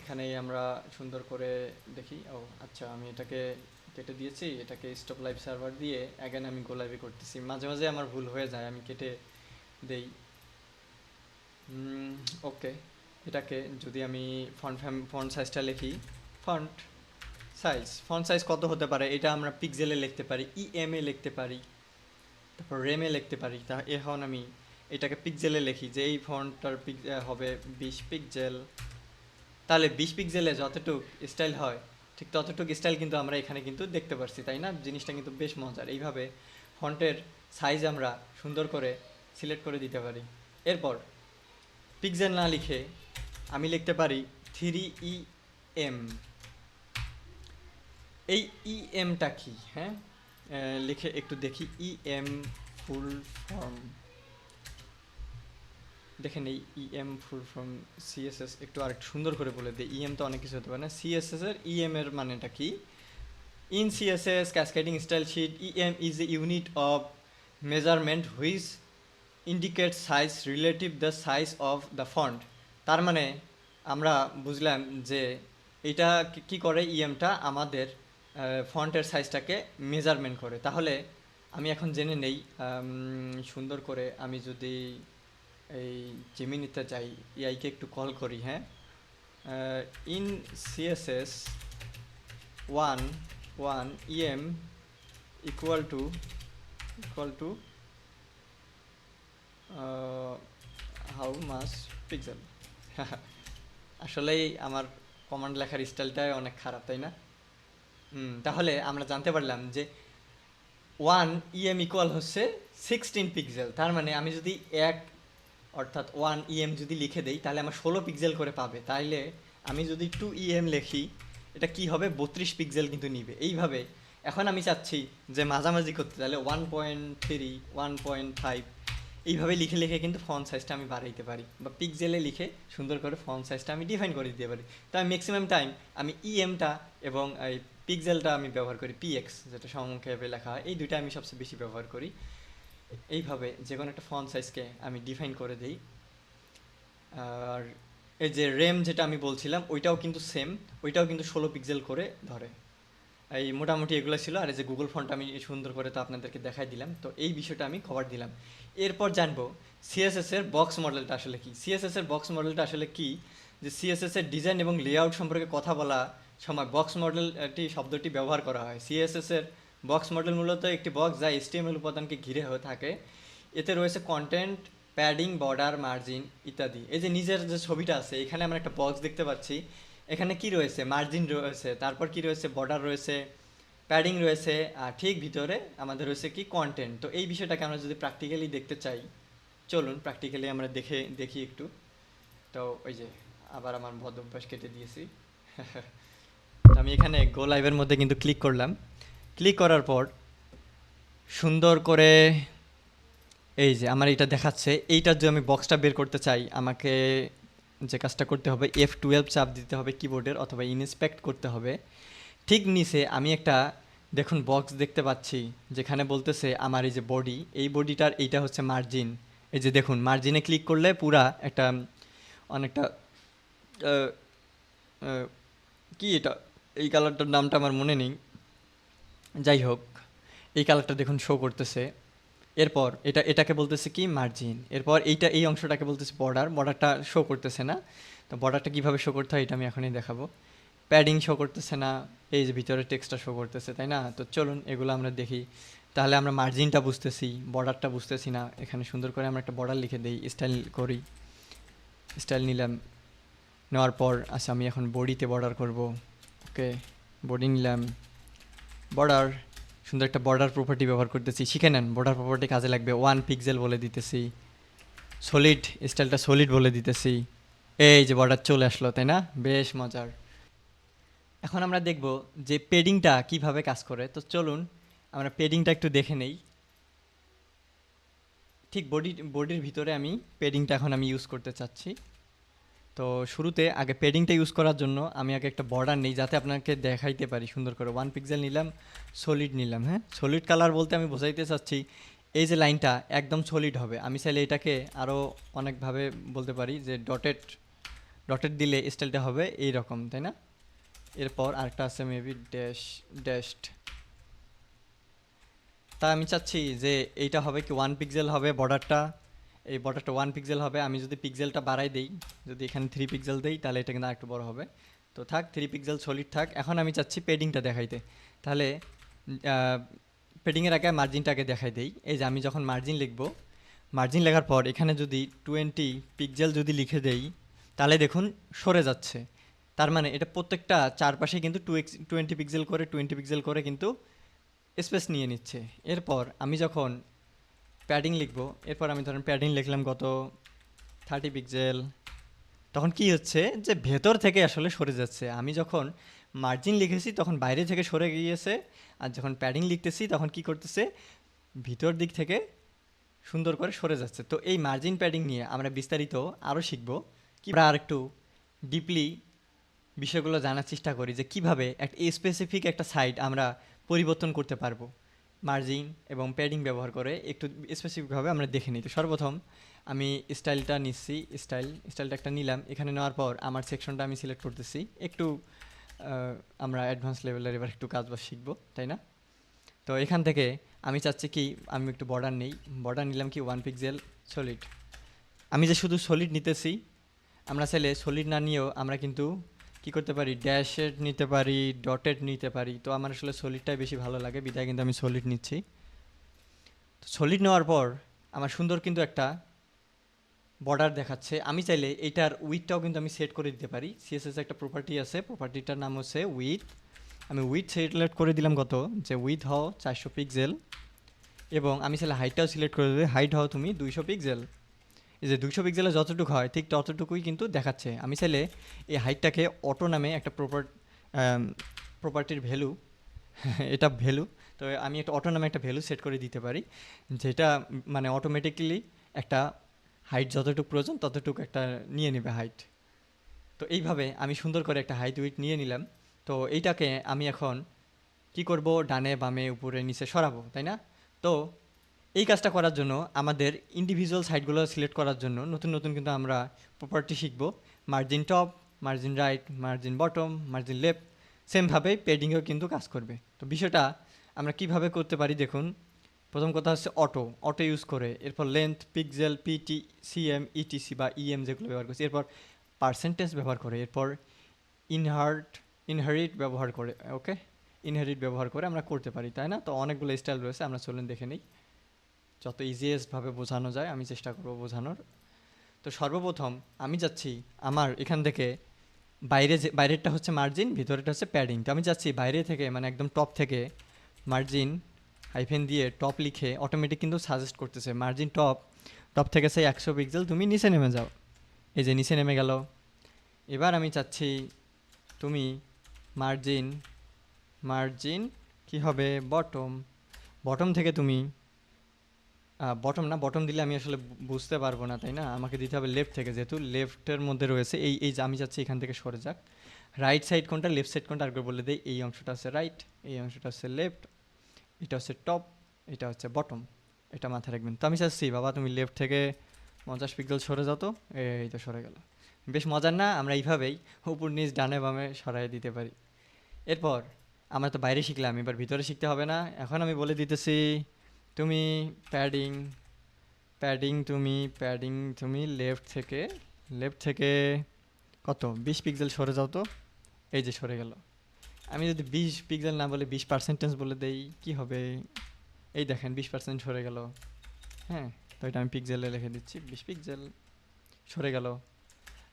এখানেই আমরা সুন্দর করে দেখি। ও আচ্ছা, আমি এটাকে কেটে দিয়েছি, এটাকে স্টপ লাইভ সার্ভার দিয়ে অ্যাগেন আমি গো লাইভে করতেছি। মাঝে মাঝে আমার ভুল হয়ে যায়, আমি কেটে দেই। ওকে, এটাকে যদি আমি ফন্ট সাইজটা লিখি, ফন্ট ফন্ট সাইজ কত হতে পারে, এটা আমরা পিক্সেলে লিখতে পারি, ইএমএ লিখতে পারি, তারপর রেমে লিখতে পারি। তা এখন আমি এটাকে পিক্সেলে লিখি যে এই ফন্টটার হবে 20 পিক্সেল, তাহলে 20 পিক্সেলে যতটুক স্টাইল হয় ঠিক ততটুক স্টাইল কিন্তু আমরা এখানে কিন্তু দেখতে পারছি, তাই না? জিনিসটা কিন্তু বেশ মজার। এইভাবে ফন্টের সাইজ আমরা সুন্দর করে সিলেক্ট করে দিতে পারি। এরপর পিক্সেল না লিখে আমি লিখতে পারি 3EM। এই ইএমটা কি, হ্যাঁ, লিখে একটু দেখি। ইএম ফুল ফর্ম, দেখেন এই ইএম ফুল ফর্ম সিএসএস, একটু আরেকটু সুন্দর করে বলে দিই। ইএম তো অনেক কিছু হতে পারে না, সিএসএস এর ইএম এর মানেটা কি? In CSS cascading style sheet, em is a unit of measurement which indicate size relative the size of the font. তার মানে আমরা বুঝলাম যে এটা কি করে, ইএমটা আমাদের ফন্টের সাইজটাকে মেজারমেন্ট করে। তাহলে আমি এখন জেনে নেই সুন্দর করে, আমি যদি এই জেমিনিতে যাই, এআইকে একটু কল করি, হ্যাঁ, in CSS 1 em equal to how much pixel. আসলেই আমার কমান্ড লেখার স্টাইলটাই অনেক খারাপ, তাই না? তাহলে আমরা জানতে পারলাম যে 1 EM ইকুয়াল হচ্ছে 16 পিক্সেল। তার মানে আমি যদি অর্থাৎ 1 EM যদি লিখে দেই তাহলে আমার 16 পিক্সেল করে পাবে। তাইলে আমি যদি 2 EM লিখি, এটা কি হবে, 32 পিক্সেল কিন্তু নিবে। এইভাবে এখন আমি চাচ্ছি যে মাঝামাঝি করতে, তাহলে 1.3 1.5 এইভাবে লিখে লিখে কিন্তু ফন্ট সাইজটা আমি বাড়াইতে পারি, বা পিক্সেলে লিখে সুন্দর করে ফন্ট সাইজটা আমি ডিফাইন করে দিতে পারি। তো আমি ম্যাক্সিমাম টাইম আমি ইএমটা এবং এই পিক্সেলটা আমি ব্যবহার করি, পিএক্স যেটা সংক্ষেপে লেখা হয়, এই দুইটা আমি সবচেয়ে বেশি ব্যবহার করি। এইভাবে যে কোনো একটা ফন্ট সাইজকে আমি ডিফাইন করে দিই। আর এই যে রেম যেটা আমি বলছিলাম, ওইটাও কিন্তু সেম, ওইটাও কিন্তু 16 পিক্সেল করে ধরে। এই মোটামুটি এগুলো ছিল। আর এই যে গুগল ফন্ট আমি সুন্দর করে তো আপনাদেরকে দেখাই দিলাম, তো এই বিষয়টা আমি কভার দিলাম। এরপর জানবো সিএসএস এর বক্স মডেলটা আসলে কি। সিএসএস এর বক্স মডেলটা আসলে কি, যে সিএসএস এর ডিজাইন এবং লেআউট সম্পর্কে কথা বলা সময় বক্স মডেলটি শব্দটি ব্যবহার করা হয়। সিএসএস এর বক্স মডেল মূলত একটি বক্স যা এইচটিএমএল উপাদানকে ঘিরে হয়ে থাকে। এতে রয়েছে কন্টেন্ট, প্যাডিং, বর্ডার, মার্জিন ইত্যাদি। এই যে নিচের যে ছবিটা আছে, এখানে আমরা একটা বক্স দেখতে পাচ্ছি। এখানে কি রয়েছে, মার্জিন রয়েছে, তারপর কি রয়েছে, বর্ডার রয়েছে, প্যাডিং রয়েছে, আর ঠিক ভিতরে আমাদের রয়েছে কি, কন্টেন্ট। তো এই বিষয়টাকে আমরা যদি প্র্যাকটিক্যালি দেখতে চাই, চলুন প্র্যাকটিক্যালি আমরা দেখি একটু। তো ওই যে আবার আমার বদ অভ্যাস কেটে দিয়েছি। তো আমি এখানে গো লাইভের মধ্যে কিন্তু ক্লিক করলাম। ক্লিক করার পর সুন্দর করে এই যে আমার এটা দেখাচ্ছে। এইটার যদি আমি বক্সটা বের করতে চাই, আমাকে যে কাজটা করতে হবে, F12 চাপ দিতে হবে কিবোর্ডের, অথবা ইনস্পেক্ট করতে হবে। ঠিক নিচে আমি একটা দেখুন বক্স দেখতে পাচ্ছি, যেখানে বলতেছে আমার এই যে বডি, এই বডিটার এইটা হচ্ছে মার্জিন। এই যে দেখুন মার্জিনে ক্লিক করলে পুরা একটা অনেকটা কি এটা, এই কালারটার নামটা আমার মনে নেই, যাই হোক, এই কালারটা দেখুন শো করতেছে। এরপর এটাকে বলতেছে কি মার্জিন। এরপর এই অংশটাকে বলতেছে বর্ডার। বর্ডারটা শো করতেছে না। তো বর্ডারটা কীভাবে শো করতে হয় এটা আমি এখনই দেখাবো। প্যাডিং শো করতেছে না, এই যে ভিতরে টেক্সটটা শো করতেছে, তাই না? তো চলুন এগুলো আমরা দেখি। তাহলে আমরা মার্জিনটা বুঝতেছি, বর্ডারটা বুঝতেছি না। এখানে সুন্দর করে আমরা একটা বর্ডার লিখে দিই, স্টাইল করি। স্টাইল নিলাম, নেওয়ার পর আচ্ছা আমি এখন বডিতে বর্ডার করব। ওকে, বডি নিলাম, বর্ডার, সুন্দর একটা বর্ডার প্রপার্টি ব্যবহার করতেছি। শিখে নেন বর্ডার প্রপার্টি কাজে লাগবে। 1 পিক্সেল বলে দিতেছি, সলিড স্টাইলটা সলিড বলে দিতেছি। এই যে বর্ডার চলে আসলো, তাই না? বেশ মজার। এখন আমরা দেখব যে পেডিংটা কিভাবে কাজ করে। তো চলুন আমরা পেডিংটা একটু দেখে নেই। ঠিক বডির ভিতরে আমি পেডিংটা এখন আমি ইউজ করতে চাচ্ছি। তো শুরুতে আগে পেডিংটা ইউজ করার জন্য আমি আগে একটা বর্ডার নিই, যাতে আপনাকে দেখাইতে পারি সুন্দর করে। 1 পিক্সেল নিলাম, সলিড নিলাম। হ্যাঁ, সলিড কালার বলতে আমি বোঝাইতে চাচ্ছি এই যে লাইনটা একদম সলিড হবে। আমি চাইলে এটাকে আরও অনেকভাবে বলতে পারি যে ডটেড ডটেড দিলে স্টাইলটা হবে এই রকম, তাই না? এরপর আরেকটা আছে মেবি ড্যাশড। তা আমি চাচ্ছি যে এইটা হবে কি 1 পিক্সেল হবে বর্ডারটা। এই বর্ডারটা 1 পিক্সেল হবে। আমি যদি পিক্সেলটা বাড়াই দেই, যদি এখানে 3 পিক্সেল দেই, তাহলে এটা কিন্তু আরেকটু বড় হবে। তো থাক, 3 পিক্সেল সলিড থাক। এখন আমি চাচ্ছি পেডিংটা দেখাইতে। তাহলে পেডিংয়ের আগে মার্জিনটাকে দেখাই দেই। এই যে আমি যখন মার্জিন লিখব, মার্জিন লেখার পর এখানে যদি 20 পিক্সেল যদি লিখে দেই, তাহলে দেখুন সরে যাচ্ছে। তার মানে এটা প্রত্যেকটা চারপাশে কিন্তু 20 পিক্সেল করে 20 পিক্সেল করে কিন্তু স্পেস নিয়ে নিচ্ছে। এরপর আমি যখন প্যাডিং লিখব, এরপর আমি ধরেন প্যাডিং লিখলাম কত 30 পিক্সেল, তখন কি হচ্ছে যে ভেতর থেকে আসলে সরে যাচ্ছে। আমি যখন মার্জিন লিখেছি তখন বাইরে থেকে সরে গিয়েছে, আর যখন প্যাডিং লিখতেছি তখন কি করতেছে, ভিতর দিক থেকে সুন্দর করে সরে যাচ্ছে। তো এই মার্জিন প্যাডিং নিয়ে আমরা বিস্তারিত আরও শিখব। কি আমরা আর একটু ডিপলি বিষয়গুলো জানার চেষ্টা করি যে কিভাবে একটা স্পেসিফিক একটা সাইট আমরা পরিবর্তন করতে পারবো মার্জিন এবং প্যাডিং ব্যবহার করে। একটু স্পেসিফিকভাবে আমরা দেখে নিই। তো সর্বপ্রথম আমি স্টাইলটা নিচ্ছি, স্টাইলটা একটা নিলাম। এখানে নেওয়ার পর আমার সেকশনটা আমি সিলেক্ট করতেছি। একটু আমরা অ্যাডভান্স লেভেলের এবার একটু কাজ বাজ শিখবো, তাই না? তো এখান থেকে আমি চাচ্ছি কি আমি একটু বর্ডার নেই। বর্ডার নিলাম কি 1 পিক্সেল সলিড। আমি যে শুধু সলিড নিতেছি, আমরা চাইলে সলিড না নিয়েও আমরা কিন্তু কি করতে পারি, ড্যাশেড নিতে পারি, ডটেড নিতে পারি। তো আমার আসলে সলিডটাই বেশি ভালো লাগে, বিধায় কিন্তু আমি সলিড নিচ্ছি। তো সলিড নেওয়ার পর আমার সুন্দর কিন্তু একটা বর্ডার দেখাচ্ছে। আমি চাইলে এইটার উইথটাও কিন্তু আমি সেট করে দিতে পারি। সিএসএস একটা প্রপার্টি আছে, প্রপার্টিটার নাম হচ্ছে উইথ। আমি উইথ সিলেক্ট করে দিলাম কত, যে উইথ হও 400 পিক্সেল, এবং আমি চাইলে হাইটটাও সিলেক্ট করে দেবে, হাইট হও তুমি 200 পিক্সেল। এই যে 200 পিক্সেলে যতটুকু হয় ঠিক ততটুকুই কিন্তু দেখাচ্ছে। আমি চাইলে এই হাইটটাকে অটো নামে একটা প্রপার্টির ভ্যালু এটা ভ্যালু, তো আমি একটা অটো নামে একটা ভ্যালু সেট করে দিতে পারি, যেটা মানে অটোমেটিক্যালি একটা হাইট যতটুকু প্রয়োজন ততটুকু একটা নিয়ে নেবে হাইট। তো এইভাবে আমি সুন্দর করে একটা হাইট উইথ নিয়ে নিলাম। তো এইটাকে আমি এখন কি করব, ডানে বামে উপরে নিচে সরাবো, তাই না? তো এই কাজটা করার জন্য আমাদের ইন্ডিভিজুয়াল সাইটগুলো সিলেক্ট করার জন্য নতুন নতুন কিন্তু আমরা প্রপার্টি শিখব। Margin top, margin right, margin bottom, margin left. সেমভাবে পেডিংয়েও কিন্তু কাজ করবে। তো বিষয়টা আমরা কিভাবে করতে পারি দেখুন। প্রথম কথা হচ্ছে অটো ইউজ করে, এরপর length, pixel, pt, cm, etc বা ইএম যেগুলো ব্যবহার করছি, এরপর পার্সেন্টেজ ব্যবহার করে, এরপর ইনহারিট ব্যবহার করে। ওকে, ইনহারিট ব্যবহার করে আমরা করতে পারি, তাই না? তো অনেকগুলো স্টাইল রয়েছে, আমরা চলুন দেখে নিই। যত ইজিয়েস্টভাবে বোঝানো যায় আমি চেষ্টা করব বোঝানোর। তো সর্বপ্রথম আমি যাচ্ছি আমার এখান থেকে বাইরেরটা হচ্ছে মার্জিন, ভিতরেরটা হচ্ছে প্যাডিং। তো আমি যাচ্ছি বাইরে থেকে, মানে একদম টপ থেকে মার্জিন হাইফেন দিয়ে টপ লিখে অটোমেটিক কিন্তু সাজেস্ট করতেছে মার্জিন টপ থেকে সেই 100 পিক্সেল তুমি নিচে নেমে যাও। এই যে নিচে নেমে গেল। এবার আমি চাচ্ছি তুমি মার্জিন কি হবে, বটম থেকে তুমি বটম দিলে আমি আসলে বুঝতে পারবো না, তাই না? আমাকে দিতে হবে লেফট থেকে, যেহেতু লেফটের মধ্যে রয়েছে। এই যে আমি যাচ্ছি এখান থেকে সরে যাক। রাইট সাইড কোনটা, লেফট সাইড কোনটা আরেকবার বলে দেই। এই অংশটা হচ্ছে রাইট, এই অংশটা হচ্ছে লেফট, এটা হচ্ছে টপ, এটা হচ্ছে বটম। এটা মাথায় রাখবেন। তো আমি চাচ্ছি বাবা তুমি লেফট থেকে 50 পিক্সেল সরে যাও। তো এই তো সরে গেল। বেশ মজার না? আমরা এইভাবেই উপর নিচ ডানে বামে সরাই দিতে পারি। এরপর আমরা তো বাইরে শিখলাম, এবার ভিতরে শিখতে হবে না? এখন আমি বলে দিতেছি, তুমি প্যাডিং প্যাডিং তুমি লেফট থেকে কত 20 পিক্সেল সরে যাও তো। এই যে সরে গেল। আমি যদি 20 পিক্সেল না বলে 20% বলে দেই কি হবে? এই দেখেন 20% সরে গেল। হ্যাঁ, তো এটা আমি পিক্সেলে লিখে দিচ্ছি, 20 পিক্সেল সরে গেল।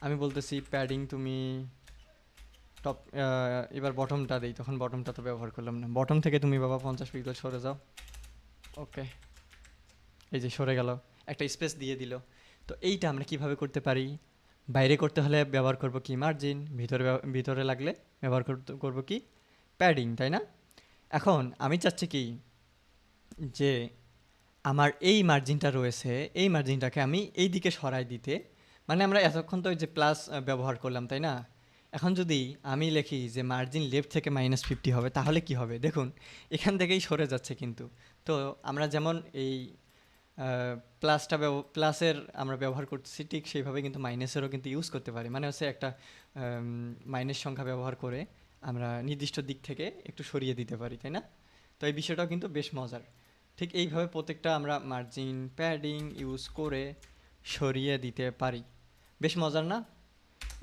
আমি বলতেছি প্যাডিং তুমি টপ, এবার বটমটা দেই, তখন বটমটা তো ব্যবহার করলাম না। বটম থেকে তুমি বাবা 50 পিক্সেল সরে যাও। ওকে, এই যে সরে গেল, একটা স্পেস দিয়ে দিল। তো এইটা আমরা কিভাবে করতে পারি? বাইরে করতে হলে ব্যবহার করব কি? মার্জিন। ভিতরে লাগলে ব্যবহার করব কি? প্যাডিং, তাই না? এখন আমি চাচ্ছি কি, যে আমার এই মার্জিনটা রয়েছে, এই মার্জিনটাকে আমি এই দিকে সরাই দিতে। মানে আমরা এতক্ষণ তো ওই যে প্লাস ব্যবহার করলাম, তাই না? এখন যদি আমি লিখি যে মার্জিন লেফট থেকে -50 হবে, তাহলে কি হবে দেখুন, এখান থেকেই সরে যাচ্ছে কিন্তু। তো আমরা যেমন এই প্লাসের আমরা ব্যবহার করতেছি, ঠিক সেইভাবে কিন্তু মাইনাসেরও কিন্তু ইউজ করতে পারি। মানে হচ্ছে একটা মাইনাস সংখ্যা ব্যবহার করে আমরা নির্দিষ্ট দিক থেকে একটু সরিয়ে দিতে পারি, তাই না? তো এই বিষয়টাও কিন্তু বেশ মজার। ঠিক এইভাবে প্রত্যেকটা আমরা মার্জিন প্যাডিং ইউজ করে সরিয়ে দিতে পারি। বেশ মজার না?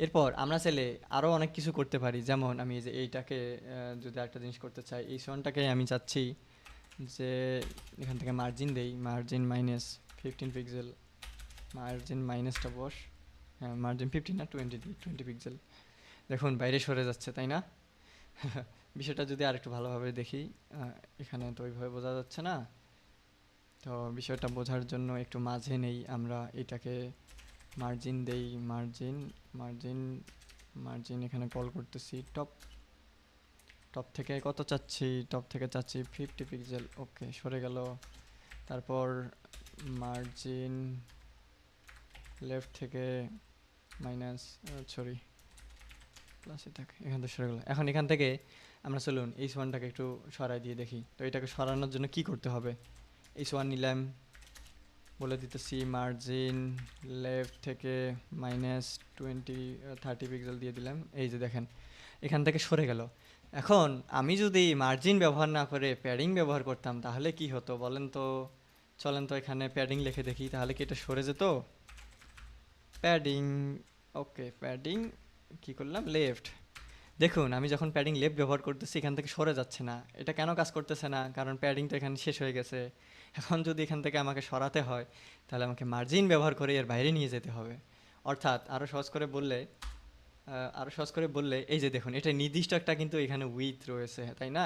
এরপর আমরা চাইলে আরও অনেক কিছু করতে পারি। যেমন আমি এই যে এইটাকে যদি একটা জিনিস করতে চাই, এই সোয়ানটাকে আমি চাচ্ছি যে এখান থেকে মার্জিন দেই, মার্জিন -15 পিক্সেল, মার্জিন মাইনাসটা বস। হ্যাঁ, মার্জিন 15 না 20 দিই, 20 পিক্সেল। দেখুন বাইরে সরে যাচ্ছে, তাই না? বিষয়টা যদি আর একটু ভালোভাবে দেখি, এখানে তো ওইভাবে বোঝা যাচ্ছে না। তো বিষয়টা বোঝার জন্য একটু মাঝে নেই আমরা এটাকে, মার্জিন দেই, মার্জিন মার্জিন মার্জিন এখানে কল করতেছি টপ। টপ থেকে কত চাচ্ছি? টপ থেকে চাচ্ছি 50 পিক্সেল। ওকে, সরে গেল। তারপর মার্জিন লেফট থেকে মাইনাস, সরি প্লাসে থাকে, এখান থেকে সরে গেল। এখন এখান থেকে আমরা চলুন এই ওয়ানটাকে একটু সরাই দিয়ে দেখি। তো এটাকে সরানোর জন্য কি করতে হবে? এই ওয়ান নিলাম, বলে দিতেছি মার্জিন লেফট থেকে -30 পিক্সেল দিয়ে দিলাম। এই যে দেখেন এখান থেকে সরে গেল। এখন আমি যদি মার্জিন ব্যবহার না করে প্যাডিং ব্যবহার করতাম, তাহলে কি হতো বলেন তো? চলেন তো এখানে প্যাডিং লিখে দেখি, তাহলে কি এটা সরে যেত? প্যাডিং, ওকে প্যাডিং কী করলাম? লেফট। দেখুন আমি যখন প্যাডিং লেফট ব্যবহার করতেছি, এখান থেকে সরে যাচ্ছে না। এটা কেন কাজ করতেছে না? কারণ প্যাডিং তো এখানে শেষ হয়ে গেছে। এখন যদি এখান থেকে আমাকে সরাতে হয়, তাহলে আমাকে মার্জিন ব্যবহার করে এর বাইরে নিয়ে যেতে হবে। অর্থাৎ আরও সহজ করে বললে এই যে দেখুন, এটা নির্দিষ্ট একটা কিন্তু এখানে উইথ রয়েছে, তাই না?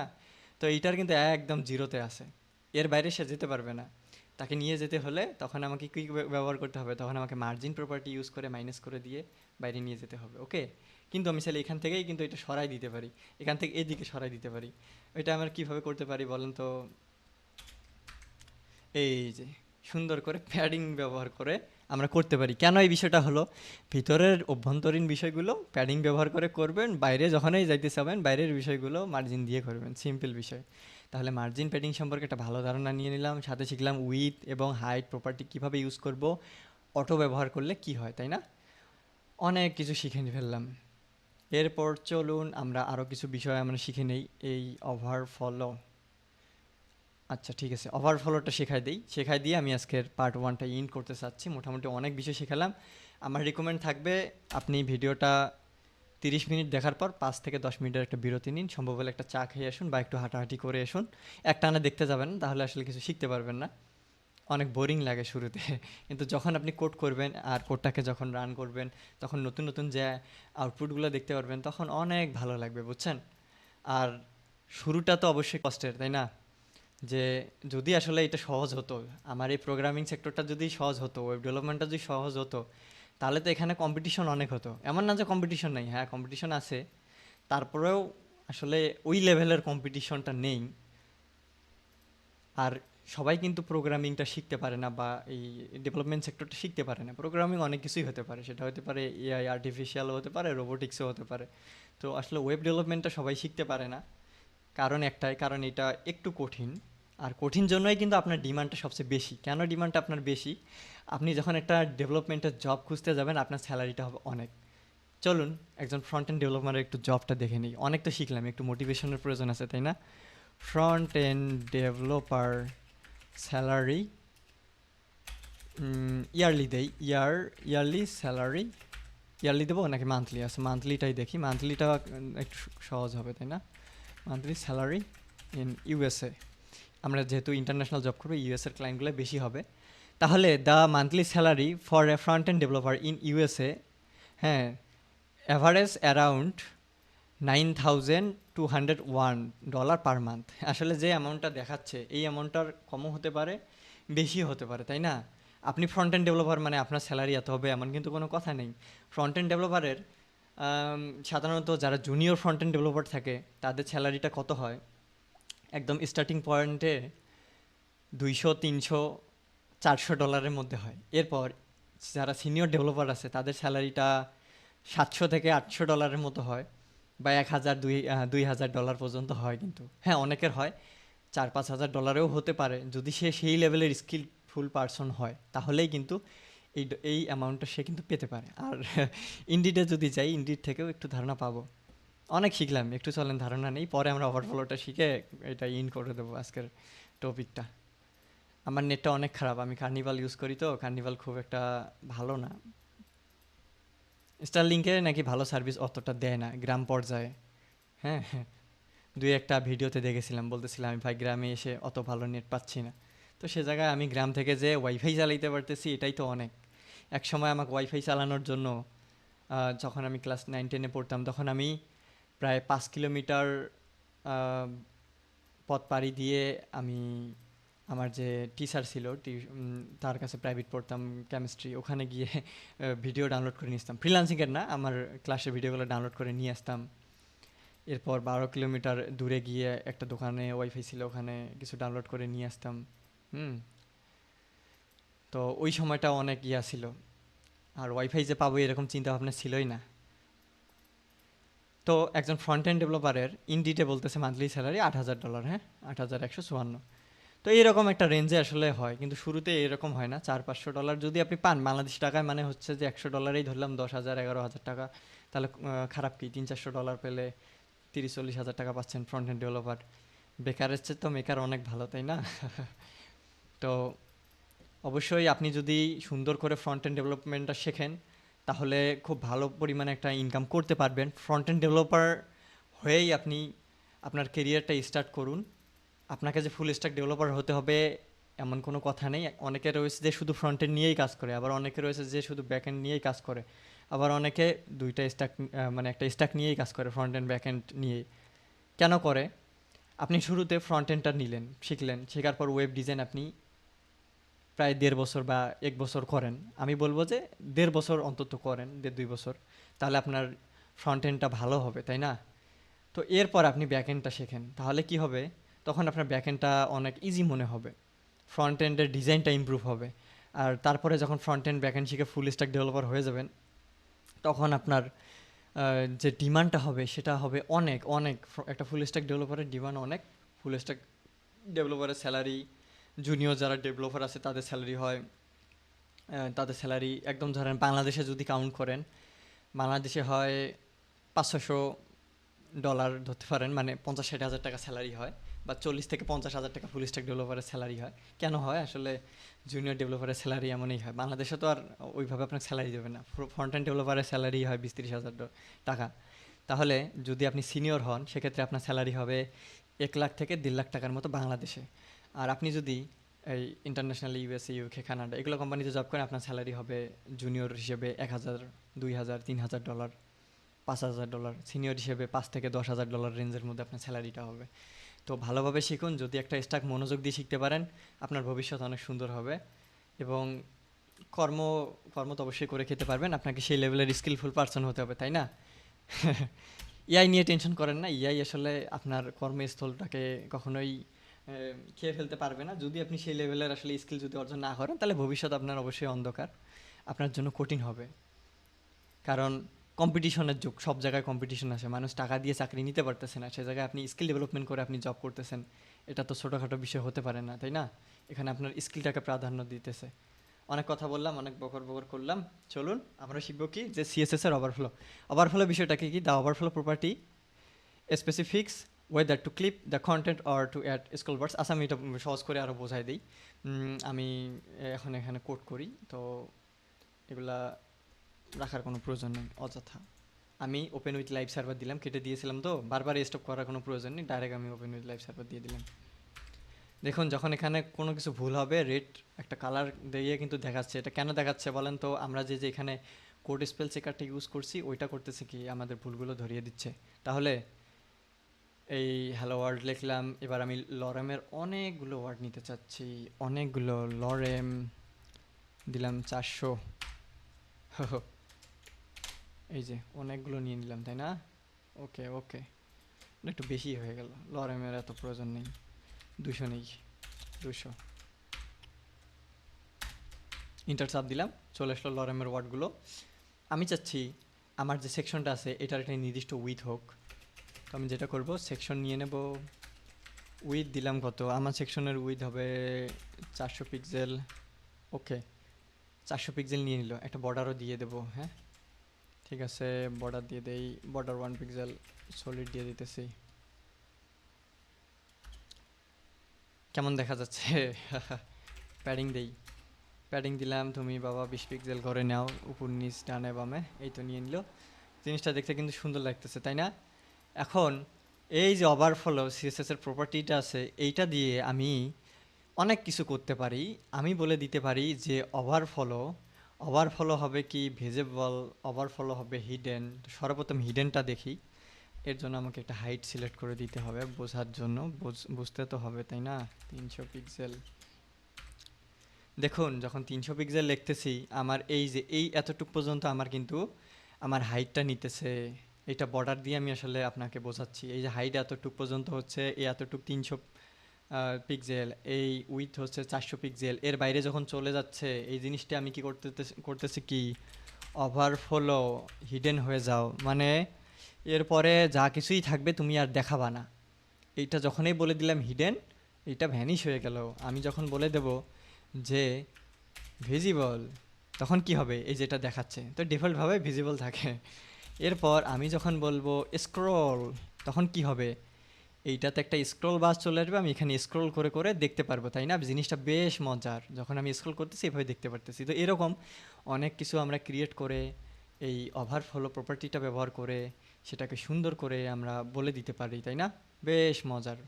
তো এইটার কিন্তু একদম জিরোতে আছে, এর বাইরে সে যেতে পারবে না। তাকে নিয়ে যেতে হলে তখন আমাকে কী ব্যবহার করতে হবে? তখন আমাকে মার্জিন প্রপার্টি ইউজ করে মাইনাস করে দিয়ে বাইরে নিয়ে যেতে হবে। ওকে, কিন্তু আমি চাইলে এখান থেকেই কিন্তু এটা সরাই দিতে পারি, এখান থেকে এদিকে সরাই দিতে পারি। ওইটা আমরা কীভাবে করতে পারি বলেন তো? এই যে সুন্দর করে প্যাডিং ব্যবহার করে আমরা করতে পারি। কেন এই বিষয়টা হলো, ভিতরের অভ্যন্তরীণ বিষয়গুলো প্যাডিং ব্যবহার করে করবেন, বাইরে যখনই যাইতে চাবেন বাইরের বিষয়গুলো মার্জিন দিয়ে করবেন, সিম্পল বিষয়। তাহলে মার্জিন প্যাডিং সম্পর্কে একটা ভালো ধারণা নিয়ে নিলাম, সাথে শিখলাম উইথ এবং হাইট প্রপার্টি কীভাবে ইউজ করব, অটো ব্যবহার করলে কি হয়, তাই না? অনেক কিছু শিখে ফেললাম। এরপর চলুন আমরা আরও কিছু বিষয় আমরা শিখে নেই। এই ওভারফ্লো, আচ্ছা ঠিক আছে, ওভারফ্লোটা শেখাই দিয়ে আমি আজকের পার্ট 1টা ইন করতে চাচ্ছি। মোটামুটি অনেক বিষয় শেখালাম। আমার রিকমেন্ড থাকবে আপনি ভিডিওটা 30 মিনিট দেখার পর 5 থেকে 10 মিনিটের একটা বিরতি নিন, সম্ভব হলে একটা চা খেয়ে আসুন বা একটু হাঁটাহাঁটি করে আসুন। একটানা দেখতে যাবেন না, তাহলে আসলে কিছু শিখতে পারবেন না, অনেক বোরিং লাগে শুরুতে। কিন্তু যখন আপনি কোড করবেন আর কোডটাকে যখন রান করবেন, তখন নতুন নতুন যে আউটপুটগুলো দেখতে পারবেন, তখন অনেক ভালো লাগবে, বুঝছেন? আর শুরুটা তো অবশ্যই কষ্টের, তাই না? যে যদি আসলে এটা সহজ হতো, আমার এই প্রোগ্রামিং সেক্টরটা যদি সহজ হতো, ওয়েব ডেভেলপমেন্টটা যদি সহজ হতো, তাহলে তো এখানে কম্পিটিশন অনেক হতো। এমন না যে কম্পিটিশন নেই, হ্যাঁ কম্পিটিশন আছে, তারপরেও আসলে ওই লেভেলের কম্পিটিশনটা নেই। আর সবাই কিন্তু প্রোগ্রামিংটা শিখতে পারে না, বা এই ডেভেলপমেন্ট সেক্টরটা শিখতে পারে না। প্রোগ্রামিং অনেক কিছুই হতে পারে, সেটা হতে পারে এআই, আর্টিফিশিয়ালও হতে পারে, রোবোটিক্সও হতে পারে। তো আসলে ওয়েব ডেভেলপমেন্টটা সবাই শিখতে পারে না, কারণ একটাই, কারণ এটা একটু কঠিন। আর কঠিন জন্যই কিন্তু আপনার ডিমান্ডটা সবচেয়ে বেশি। কেন ডিমান্ডটা আপনার বেশি? আপনি যখন একটা ডেভেলপমেন্টের জব খুঁজতে যাবেন, আপনার স্যালারিটা হবে অনেক। চলুন একজন ফ্রন্ট এন্ড ডেভেলপারের একটু জবটা দেখে নিই। অনেক তো শিখলাম, একটু মোটিভেশনের প্রয়োজন আছে, তাই না? Front end developer salary yearly দেই, ইয়ারলি স্যালারি ইয়ারলি দেবো নাকি মান্থলি? আচ্ছা মান্থলিটাই দেখি, মান্থলিটা একটু সহজ হবে, তাই না? মান্থলি স্যালারি ইন ইউএসএ, আমরা যেহেতু ইন্টারন্যাশনাল জব করবো, ইউএসএর ক্লায়েন্টগুলো বেশি হবে। তাহলে the monthly salary for a front end developer in USA, হ্যাঁ, অ্যাভারেজ অ্যারাউন্ড $9,201 পার মান্থ। আসলে যে অ্যামাউন্টটা দেখাচ্ছে এই অ্যামাউন্টটার কমও হতে পারে, বেশিও হতে পারে, তাই না? আপনি ফ্রন্ট এন্ড ডেভেলপার মানে আপনার স্যালারি এত হবে এমন কিন্তু কোনো কথা নেই। ফ্রন্ট এন্ড ডেভেলপারের সাধারণত যারা জুনিয়র ফ্রন্ট এন্ড ডেভেলপার থাকে তাদের স্যালারিটা কত হয়, একদম স্টার্টিং পয়েন্টে 200, 300, $400 মধ্যে হয়। এরপর যারা সিনিয়র ডেভেলপার আছে তাদের স্যালারিটা 700 থেকে $800 মতো হয়, বা 1,000, $2,000 পর্যন্ত হয়। কিন্তু হ্যাঁ, অনেকের হয় 4-5 হাজার ডলারেও হতে পারে, যদি সে সেই লেভেলের স্কিলফুল পারসন হয়, তাহলেই কিন্তু এই অ্যামাউন্টটা সে কিন্তু পেতে পারে। আর ইন্ডিডে যদি যাই, ইন্ডিড থেকেও একটু ধারণা পাবো। অনেক শিখলাম, একটু চলেন ধারণা নেই, পরে আমরা ওভারফ্লোটা শিখে এটা ইন করে দেবো আজকের টপিকটা। আমার নেটটা অনেক খারাপ, আমি কার্নিভাল ইউজ করি, তো কার্নিভাল খুব একটা ভালো না। স্টারলিংকে নাকি ভালো সার্ভিস অতটা দেয় না গ্রাম পর্যায়ে। হ্যাঁ হ্যাঁ, দুই একটা ভিডিওতে দেখেছিলাম, বলতেছিলাম আমি ভাই গ্রামে এসে অত ভালো নেট পাচ্ছি না। তো সে জায়গায় আমি গ্রাম থেকে যে ওয়াইফাই চালাইতে পারতেছি, এটাই তো অনেক। এক সময় আমাকে ওয়াইফাই চালানোর জন্য যখন আমি ক্লাস 9-10-এ পড়তাম, তখন আমি প্রায় 5 কিলোমিটার পথ পাড়ি দিয়ে আমি আমার যে টিচার ছিল তার কাছে প্রাইভেট পড়তাম কেমিস্ট্রি, ওখানে গিয়ে ভিডিও ডাউনলোড করে নিয়ে আসতাম, ফ্রিল্যান্সিংয়ের না, আমার ক্লাসের ভিডিওগুলো ডাউনলোড করে নিয়ে আসতাম। এরপর 12 কিলোমিটার দূরে গিয়ে একটা দোকানে ওয়াইফাই ছিল, ওখানে কিছু ডাউনলোড করে নিয়ে আসতাম। হুম। তো ওই সময়টা অনেক ছিল, আর ওয়াইফাই যে পাবো এরকম চিন্তা ভাবনা ছিলই না। তো একজন ফ্রন্ট এন্ড ডেভেলপারের ইনডিটে বলতেছে মান্থলি স্যালারি $8,000, হ্যাঁ, 8,154। তো এইরকম একটা রেঞ্জে আসলে হয়, কিন্তু শুরুতে এরকম হয় না। $400-500 যদি আপনি পান বাংলাদেশি টাকায়, মানে হচ্ছে যে $100 ধরলাম, 10,000, 11,000 টাকা, তাহলে খারাপ কি? $300-400 পেলে 30-40 হাজার টাকা পাচ্ছেন ফ্রন্ট এন্ড ডেভেলপার। বেকারের চেয়ে তো মেকার অনেক ভালো, তাই না? তো অবশ্যই আপনি যদি সুন্দর করে ফ্রন্ট এন্ড ডেভেলপমেন্টটা শেখেন, তাহলে খুব ভালো পরিমাণে একটা ইনকাম করতে পারবেন। ফ্রন্ট এন্ড ডেভেলপার হয়েই আপনি আপনার কেরিয়ারটা স্টার্ট করুন। আপনাকে যে ফুল স্ট্যাক ডেভেলপার হতে হবে এমন কোনো কথা নেই। অনেকে রয়েছে যে শুধু ফ্রন্ট এন্ড নিয়েই কাজ করে, আবার অনেকে রয়েছে যে শুধু ব্যাক এন্ড নিয়েই কাজ করে, আবার অনেকে দুইটা স্ট্যাক, মানে একটা স্ট্যাক নিয়েই কাজ করে, ফ্রন্ট এন্ড ব্যাক এন্ড নিয়েই। কেন করে? আপনি শুরুতে ফ্রন্ট এন্ডটা নিলেন, শিখলেন, শেখার পর ওয়েব ডিজাইন আপনি প্রায় 1.5 বছর বা 1 বছর করেন। আমি বলবো যে 1.5 বছর অন্তত করেন, 1.5-2 বছর, তাহলে আপনার ফ্রন্ট এন্ডটা ভালো হবে, তাই না? তো এরপর আপনি ব্যাক এন্ডটা শেখেন, তাহলে কি হবে? তখন আপনার ব্যাক এন্ডটা অনেক ইজি মনে হবে, ফ্রন্ট এন্ডের ডিজাইনটা ইমপ্রুভ হবে। আর তারপরে যখন ফ্রন্ট এন্ড ব্যাক এন্ড শিখে ফুল স্ট্যাক ডেভেলপার হয়ে যাবেন, তখন আপনার যে ডিমান্ডটা হবে সেটা হবে অনেক অনেক। একটা ফুল স্ট্যাক ডেভেলপারের ডিমান্ড অনেক। ফুল স্ট্যাক ডেভেলপারের স্যালারি, জুনিয়র যারা ডেভেলপার আছে তাদের স্যালারি হয়, তাদের স্যালারি একদম ধরেন বাংলাদেশে যদি কাউন্ট করেন, বাংলাদেশে হয় $500 ধরতে পারেন, মানে 50-60 হাজার টাকা স্যালারি হয়, বা 40 থেকে 50 হাজার টাকা ফুল স্ট্যাক ডেভেলপারের স্যালারি হয়। কেন হয়? আসলে জুনিয়র ডেভেলপারের স্যালারি এমনই হয়। বাংলাদেশে তো আর ওইভাবে আপনাকে স্যালারি দেবে না, ফ্রন্ট এন্ড ডেভেলপারের স্যালারি হয় 20-30 হাজার টাকা। তাহলে যদি আপনি সিনিয়র হন, সেক্ষেত্রে আপনার স্যালারি হবে 1 লাখ থেকে 1.5 লাখ টাকার মতো বাংলাদেশে। আর আপনি যদি এই ইন্টারন্যাশনাল ইউএসএ, ইউকে, কানাডা এগুলো কোম্পানিতে জব করেন, আপনার স্যালারি হবে জুনিয়র হিসেবে 1,000, 2,000, $3,000, $5,000। সিনিয়র হিসেবে $5,000 থেকে $10,000 রেঞ্জের মধ্যে আপনার স্যালারিটা হবে। তো ভালোভাবে শিখুন, যদি একটা স্টাক মনোযোগ দিয়ে শিখতে পারেন, আপনার ভবিষ্যৎ অনেক সুন্দর হবে। এবং কর্ম কর্ম তো অবশ্যই করে খেতে পারবেন, আপনাকে সেই লেভেলের স্কিলফুল পারসন হতে হবে, তাই না? এআই নিয়ে টেনশন করেন না, এআই আসলে আপনার কর্মস্থলটাকে কখনোই খেয়ে ফেলতে পারবে না। যদি আপনি সেই লেভেলের আসলে স্কিল যদি অর্জন না করেন, তাহলে ভবিষ্যৎ আপনার অবশ্যই অন্ধকার, আপনার জন্য কঠিন হবে। কারণ কম্পিটিশনের যুগ, সব জায়গায় কম্পিটিশন আছে, মানুষ টাকা দিয়ে চাকরি নিতে পারতেছে না, সে জায়গায় আপনি স্কিল ডেভেলপমেন্ট করে আপনি জব করতেছেন, এটা তো ছোটোখাটো বিষয় হতে পারে না, তাই না? এখানে আপনার স্কিলটাকে প্রাধান্য দিতেছে। অনেক কথা বললাম, অনেক বকর বকর করলাম। চলুন আমরা শিখবো কি যে সিএসএস এর ওভারফ্লো। ওভারফ্লো বিষয়টা কি? The overflow property specifies whether to clip the content or to add scroll bars. আচ্ছা আমি এটা সহজ করে আরও বোঝাই দিই। আমি এখন এখানে কোড করি, তো এগুলা রাখার কোনো প্রয়োজন নেই অযথা। আমি ওপেন উইথ লাইভ সার্ভার দিলাম, কেটে দিয়েছিলাম, তো বারবার স্টপ করার কোনো প্রয়োজন নেই, ডাইরেক্ট আমি ওপেন উইথ লাইভ সার্ভার দিয়ে দিলাম। দেখুন যখন এখানে কোনো কিছু ভুল হবে রেড একটা কালার দিয়ে কিন্তু দেখাচ্ছে। এটা কেন দেখাচ্ছে বলেন তো? আমরা যে এখানে কোড স্পেল চেকারটা ইউজ করছি ওইটা করতেছে কি আমাদের ভুলগুলো ধরিয়ে দিচ্ছে। তাহলে এই হ্যালো ওয়ার্ল্ড লিখলাম, এবার আমি লরেমের অনেকগুলো ওয়ার্ড নিতে চাচ্ছি, অনেকগুলো। লরেম দিলাম 400। এই যে অনেকগুলো নিয়ে নিলাম, তাই না? ওকে ওকে, একটু বেশি হয়ে গেল, লরেমের এত প্রয়োজন নেই, 200 নেই, 200। ইন্টার চাপ দিলাম, চলে আসলো লরেমের ওয়ার্ডগুলো। আমি চাচ্ছি আমার যে সেকশনটা আছে এটার একটা নির্দিষ্ট উইথ হোক। তো আমি যেটা করব, সেকশন নিয়ে নেব, উইথ দিলাম কত, আমার সেকশনের উইথ হবে 400 পিক্সেল। ওকে, 400 পিক্সেল নিয়ে নিল। একটা বর্ডারও দিয়ে দেবো, হ্যাঁ ঠিক আছে, বর্ডার দিয়ে দেই, বর্ডার 1 পিক্সেল সলিড দিয়ে দিতেছি। কেমন দেখা যাচ্ছে? প্যাডিং দেই, প্যাডিং দিলাম, তুমি বাবা 20 পিক্সেল করে নাও, উপর নিচ ডানে বামে, এই তো নিয়ে নিল। জিনিসটা দেখতে কিন্তু সুন্দর লাগতেছে, তাই না? এখন এই যে ওভারফ্লো সিএসএস এর প্রপার্টিটা আছে, এইটা দিয়ে আমি অনেক কিছু করতে পারি। আমি বলে দিতে পারি যে ওভারফ্লো হবে কি ভিজিবল, ওভারফ্লো হবে হিডেন। সর্বপ্রথম হিডেনটা দেখি, এর জন্য আমাকে একটা হাইট সিলেক্ট করে দিতে হবে বোঝার জন্য, বুঝতে তো হবে তাই না? 300 পিক্সেল। দেখুন যখন 300 পিক্সেল লিখতেছি, আমার এই যে এই এতটুক পর্যন্ত আমার কিন্তু আমার হাইটটা নিতেছে। এটা বর্ডার দিয়ে আমি আসলে আপনাকে বোঝাচ্ছি। এই যে হাইট এতটুক পর্যন্ত হচ্ছে, এই এতটুক 300 পিক্সেল, এই উইথ হচ্ছে 400 পিক্সেল। এর বাইরে যখন চলে যাচ্ছে এই জিনিসটা আমি কি করতেছি কি ওভারফ্লো হিডেন হয়ে যাও, মানে এরপরে যা কিছুই থাকবে তুমি আর দেখাবা না। এইটা যখনই বলে দিলাম হিডেন, এইটা ভ্যানিশ হয়ে গেল। আমি যখন বলে দেব যে ভিজিবল, তখন কি হবে? এই যেটা দেখাচ্ছে তো ডিফল্টভাবে ভিজিবল থাকে। এরপর আমি যখন বলবো স্ক্রল, তখন কি হবে? এইটাতে একটা স্ক্রল বাস চলে আসবে, আমি এখানে স্ক্রল করে করে দেখতে পারবো, তাই না? জিনিসটা বেশ মজার, যখন আমি স্ক্রল করতেছি এভাবে দেখতে পারতেছি। তো এরকম অনেক কিছু আমরা ক্রিয়েট করে এই ওভারফ্লো প্রপার্টিটা ব্যবহার করে সেটাকে সুন্দর করে আমরা বলে দিতে পারি, তাই না? বেশ মজার।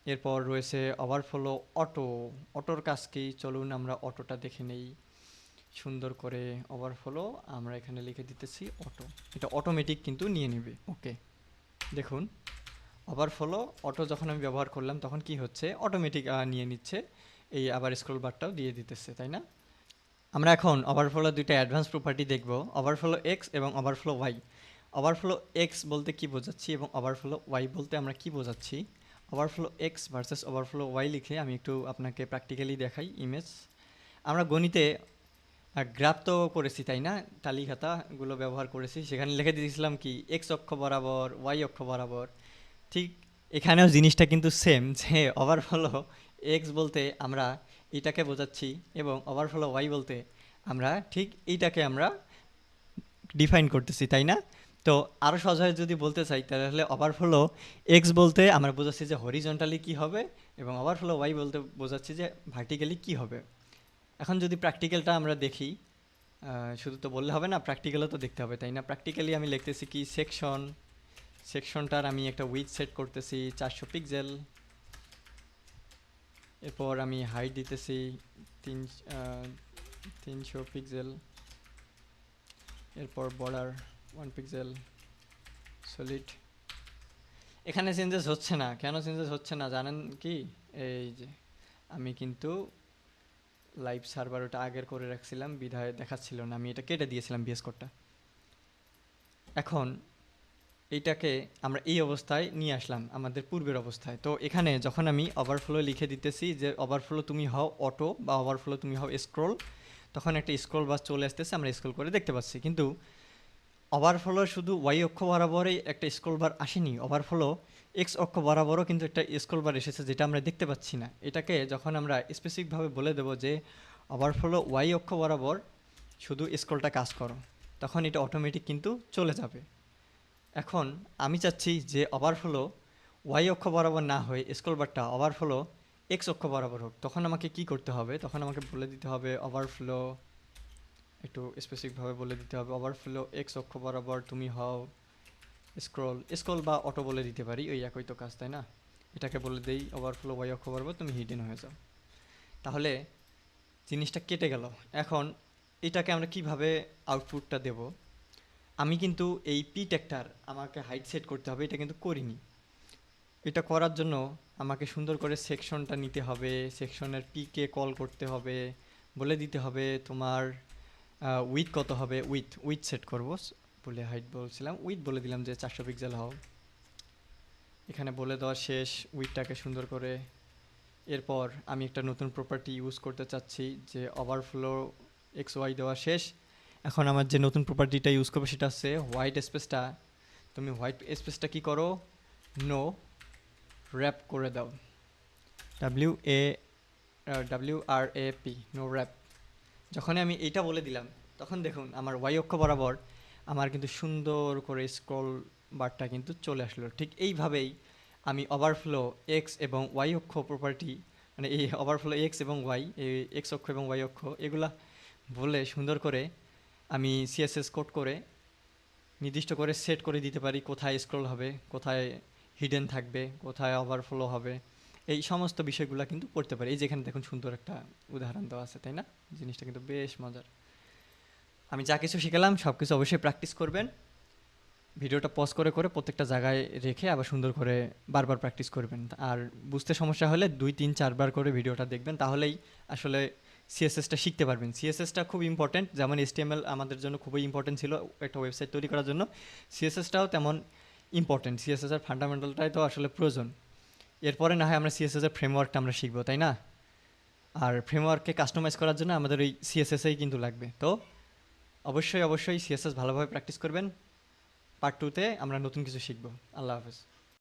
এরপর রয়েছে ওভারফ্লো অটো। অটোর কাজ কি? চলুন আমরা অটোটা দেখে নেই সুন্দর করে। ওভারফ্লো আমরা এখানে লিখে দিতেছি অটো, এটা অটোমেটিক কিন্তু নিয়ে নেবে। ওকে, দেখুন ওভারফ্লো অটো যখন আমি ব্যবহার করলাম তখন কি হচ্ছে, অটোমেটিক নিয়ে নিচ্ছে। এই আবার স্ক্রল বারটাও দিয়ে দিতেছে, তাই না? আমরা এখন ওভারফ্লো দুইটা অ্যাডভান্স প্রপার্টি দেখব, ওভারফ্লো এক্স এবং ওভারফ্লো ওয়াই। ওভারফ্লো এক্স বলতে কি বোঝাচ্ছি এবং ওভারফ্লো ওয়াই বলতে আমরা কি বোঝাচ্ছি। Overflow x versus overflow y লিখে আমি একটু আপনাকে প্র্যাকটিক্যালি দেখাই ইমেজ। আমরা গণিতে গ্রাফ তো করেছি, তাই না? টালি খাতাগুলো ব্যবহার করেছি, সেখানে লিখে দিয়েছিলাম কি এক্স অক্ষ বরাবর ওয়াই অক্ষ বরাবর। ঠিক এখানেও জিনিসটা কিন্তু সেম, যে ওভারফ্লো এক্স বলতে আমরা এটাকে বোঝাচ্ছি এবং ওভারফ্লো ওয়াই বলতে আমরা ঠিক এইটাকে আমরা ডিফাইন করতেছি, তাই না? তো আরও সহজভাবে যদি বলতে চাই তাহলে ওভারফ্লো এক্স বলতে আমরা বোঝাচ্ছি যে হরিজন্টালি কী হবে, এবং ওভারফ্লো ওয়াই বলতে বোঝাচ্ছি যে ভার্টিক্যালি কী হবে। এখন যদি প্র্যাকটিক্যালটা আমরা দেখি, শুধু তো বললে হবে না, প্র্যাকটিক্যালও তো দেখতে হবে, তাই না? প্র্যাকটিক্যালি আমি লিখতেছি কি সেকশনটার আমি একটা উইথ সেট করতেছি 400 পিক্সেল। এরপর আমি হাইট দিতেছি 300 পিক্সেল। এরপর বর্ডার 1 পিক্সেল সলিড। এখানে চেঞ্জেস হচ্ছে না, কেন চেঞ্জেস হচ্ছে না জানেন কি? এই যে আমি কিন্তু লাইভ সার্ভার ওটা আগের করে রাখছিলাম বিধায় দেখাচ্ছিল না, আমি এটা কেটে দিয়েছিলাম বিএস কোডটা। এখন এইটাকে আমরা এই অবস্থায় নিয়ে আসলাম আমাদের পূর্বের অবস্থায়। তো এখানে যখন আমি ওভারফ্লো লিখে দিতেছি যে ওভারফ্লো তুমি হও অটো বা ওভারফ্লো তুমি হও স্ক্রোল, তখন একটা স্ক্রোল বাস চলে আসতেছে, আমরা স্ক্রোল করে দেখতে পাচ্ছি। কিন্তু ওভারফ্লো শুধু ওয়াই অক্ষ বরাবরই একটা স্ক্রোল বার আসেনি, ওভারফ্লো এক্স অক্ষ বরাবরও কিন্তু একটা স্ক্রোল বার এসেছে, যেটা আমরা দেখতে পাচ্ছি না। এটাকে যখন আমরা স্পেসিফিকভাবে বলে দেবো যে ওভারফ্লো ওয়াই অক্ষ বরাবর শুধু স্ক্রলটা কাজ করো, তখন এটা অটোমেটিক কিন্তু চলে যাবে। এখন আমি চাচ্ছি যে ওভারফ্লো ওয়াই অক্ষ বরাবর না হয়ে স্ক্রল বারটা ওভারফ্লো এক্স অক্ষ বরাবর হোক। তখন আমাকে কি করতে হবে, তখন আমাকে বলে দিতে হবে ওভারফ্লো, একটু স্পেসিফিকভাবে বলে দিতে হবে ওভারফ্লো এক্স অক্ষ বরাবর তুমি হও স্ক্রল বা অটো বলে দিতে পারি, ওই একই তো কাজ, তাই না? এটাকে বলে দেই ওভারফ্লো ওয়াই অক্ষ বরাবর তুমি হিডেন হয়ে যাও। তাহলে জিনিসটা কেটে গেল। এখন এটাকে আমরা কিভাবে আউটপুটটা দেব? আমি কিন্তু এই পি ট্যাগটার আমাকে হাইট সেট করতে হবে, এটা কিন্তু করিনি। এটা করার জন্য আমাকে সুন্দর করে সেকশনটা নিতে হবে, সেকশনের পিকে কল করতে হবে, বলে দিতে হবে তোমার উইথ কত হবে, উইথ সেট করবো বলে হাইট বলছিলাম, উইথ বলে দিলাম যে 400 পিক্সেল হও। এখানে বলে দেওয়া শেষ উইথটাকে সুন্দর করে। এরপর আমি একটা নতুন প্রপার্টি ইউজ করতে চাচ্ছি যে ওভারফ্লো এক্স ওয়াই দেওয়া শেষ। এখন আমার যে নতুন প্রপার্টিটা ইউজ করবো সেটা হচ্ছে হোয়াইট স্পেসটা। তুমি হোয়াইট স্পেসটা কী করো, নো র্যাপ করে দাও, WRAP, নো র্যাপ। যখনই আমি এইটা বলে দিলাম তখন দেখুন আমার ওয়াই অক্ষ বরাবর আমার কিন্তু সুন্দর করে স্ক্রল বারটা কিন্তু চলে আসলো। ঠিক এইভাবেই আমি ওভারফ্লো এক্স এবং ওয়াই অক্ষ প্রপার্টি, মানে এই ওভারফ্লো এক্স এবং ওয়াই, এই এক্স অক্ষ এবং ওয়াই অক্ষ এগুলা বলে সুন্দর করে আমি সিএসএস কোড করে নির্দিষ্ট করে সেট করে দিতে পারি কোথায় স্ক্রল হবে, কোথায় হিডেন থাকবে, কোথায় ওভারফ্লো হবে, এই সমস্ত বিষয়গুলো কিন্তু করতে পারি। এই যেখানে দেখুন সুন্দর একটা উদাহরণ দেওয়া আছে, তাই না? জিনিসটা কিন্তু বেশ মজার। আমি যা কিছু শিখালাম সব কিছু অবশ্যই প্র্যাকটিস করবেন। ভিডিওটা পজ করে করে প্রত্যেকটা জায়গায় রেখে আবার সুন্দর করে বারবার প্র্যাকটিস করবেন। আর বুঝতে সমস্যা হলে 2-3-4 বার করে ভিডিওটা দেখবেন, তাহলেই আসলে সিএসএসটা শিখতে পারবেন। সিএসএসটা খুব ইম্পর্ট্যান্ট, যেমন HTML আমাদের জন্য খুবই ইম্পর্ট্যান্ট ছিল একটা ওয়েবসাইট তৈরি করার জন্য, সিএসএসটাও তেমন ইম্পর্ট্যান্ট। সিএসএসের ফান্ডামেন্টালটাই তো আসলে প্রয়োজন। এরপরে না হয় আমরা সিএসএসের ফ্রেমওয়ার্কটা আমরা শিখবো, তাই না? আর ফ্রেমওয়ার্ককে কাস্টমাইজ করার জন্য আমাদের ওই সিএসএসই কিন্তু লাগবে। তো অবশ্যই সিএসএস ভালোভাবে প্র্যাকটিস করবেন। পার্ট 2-তে আমরা নতুন কিছু শিখবো। আল্লাহ হাফেজ।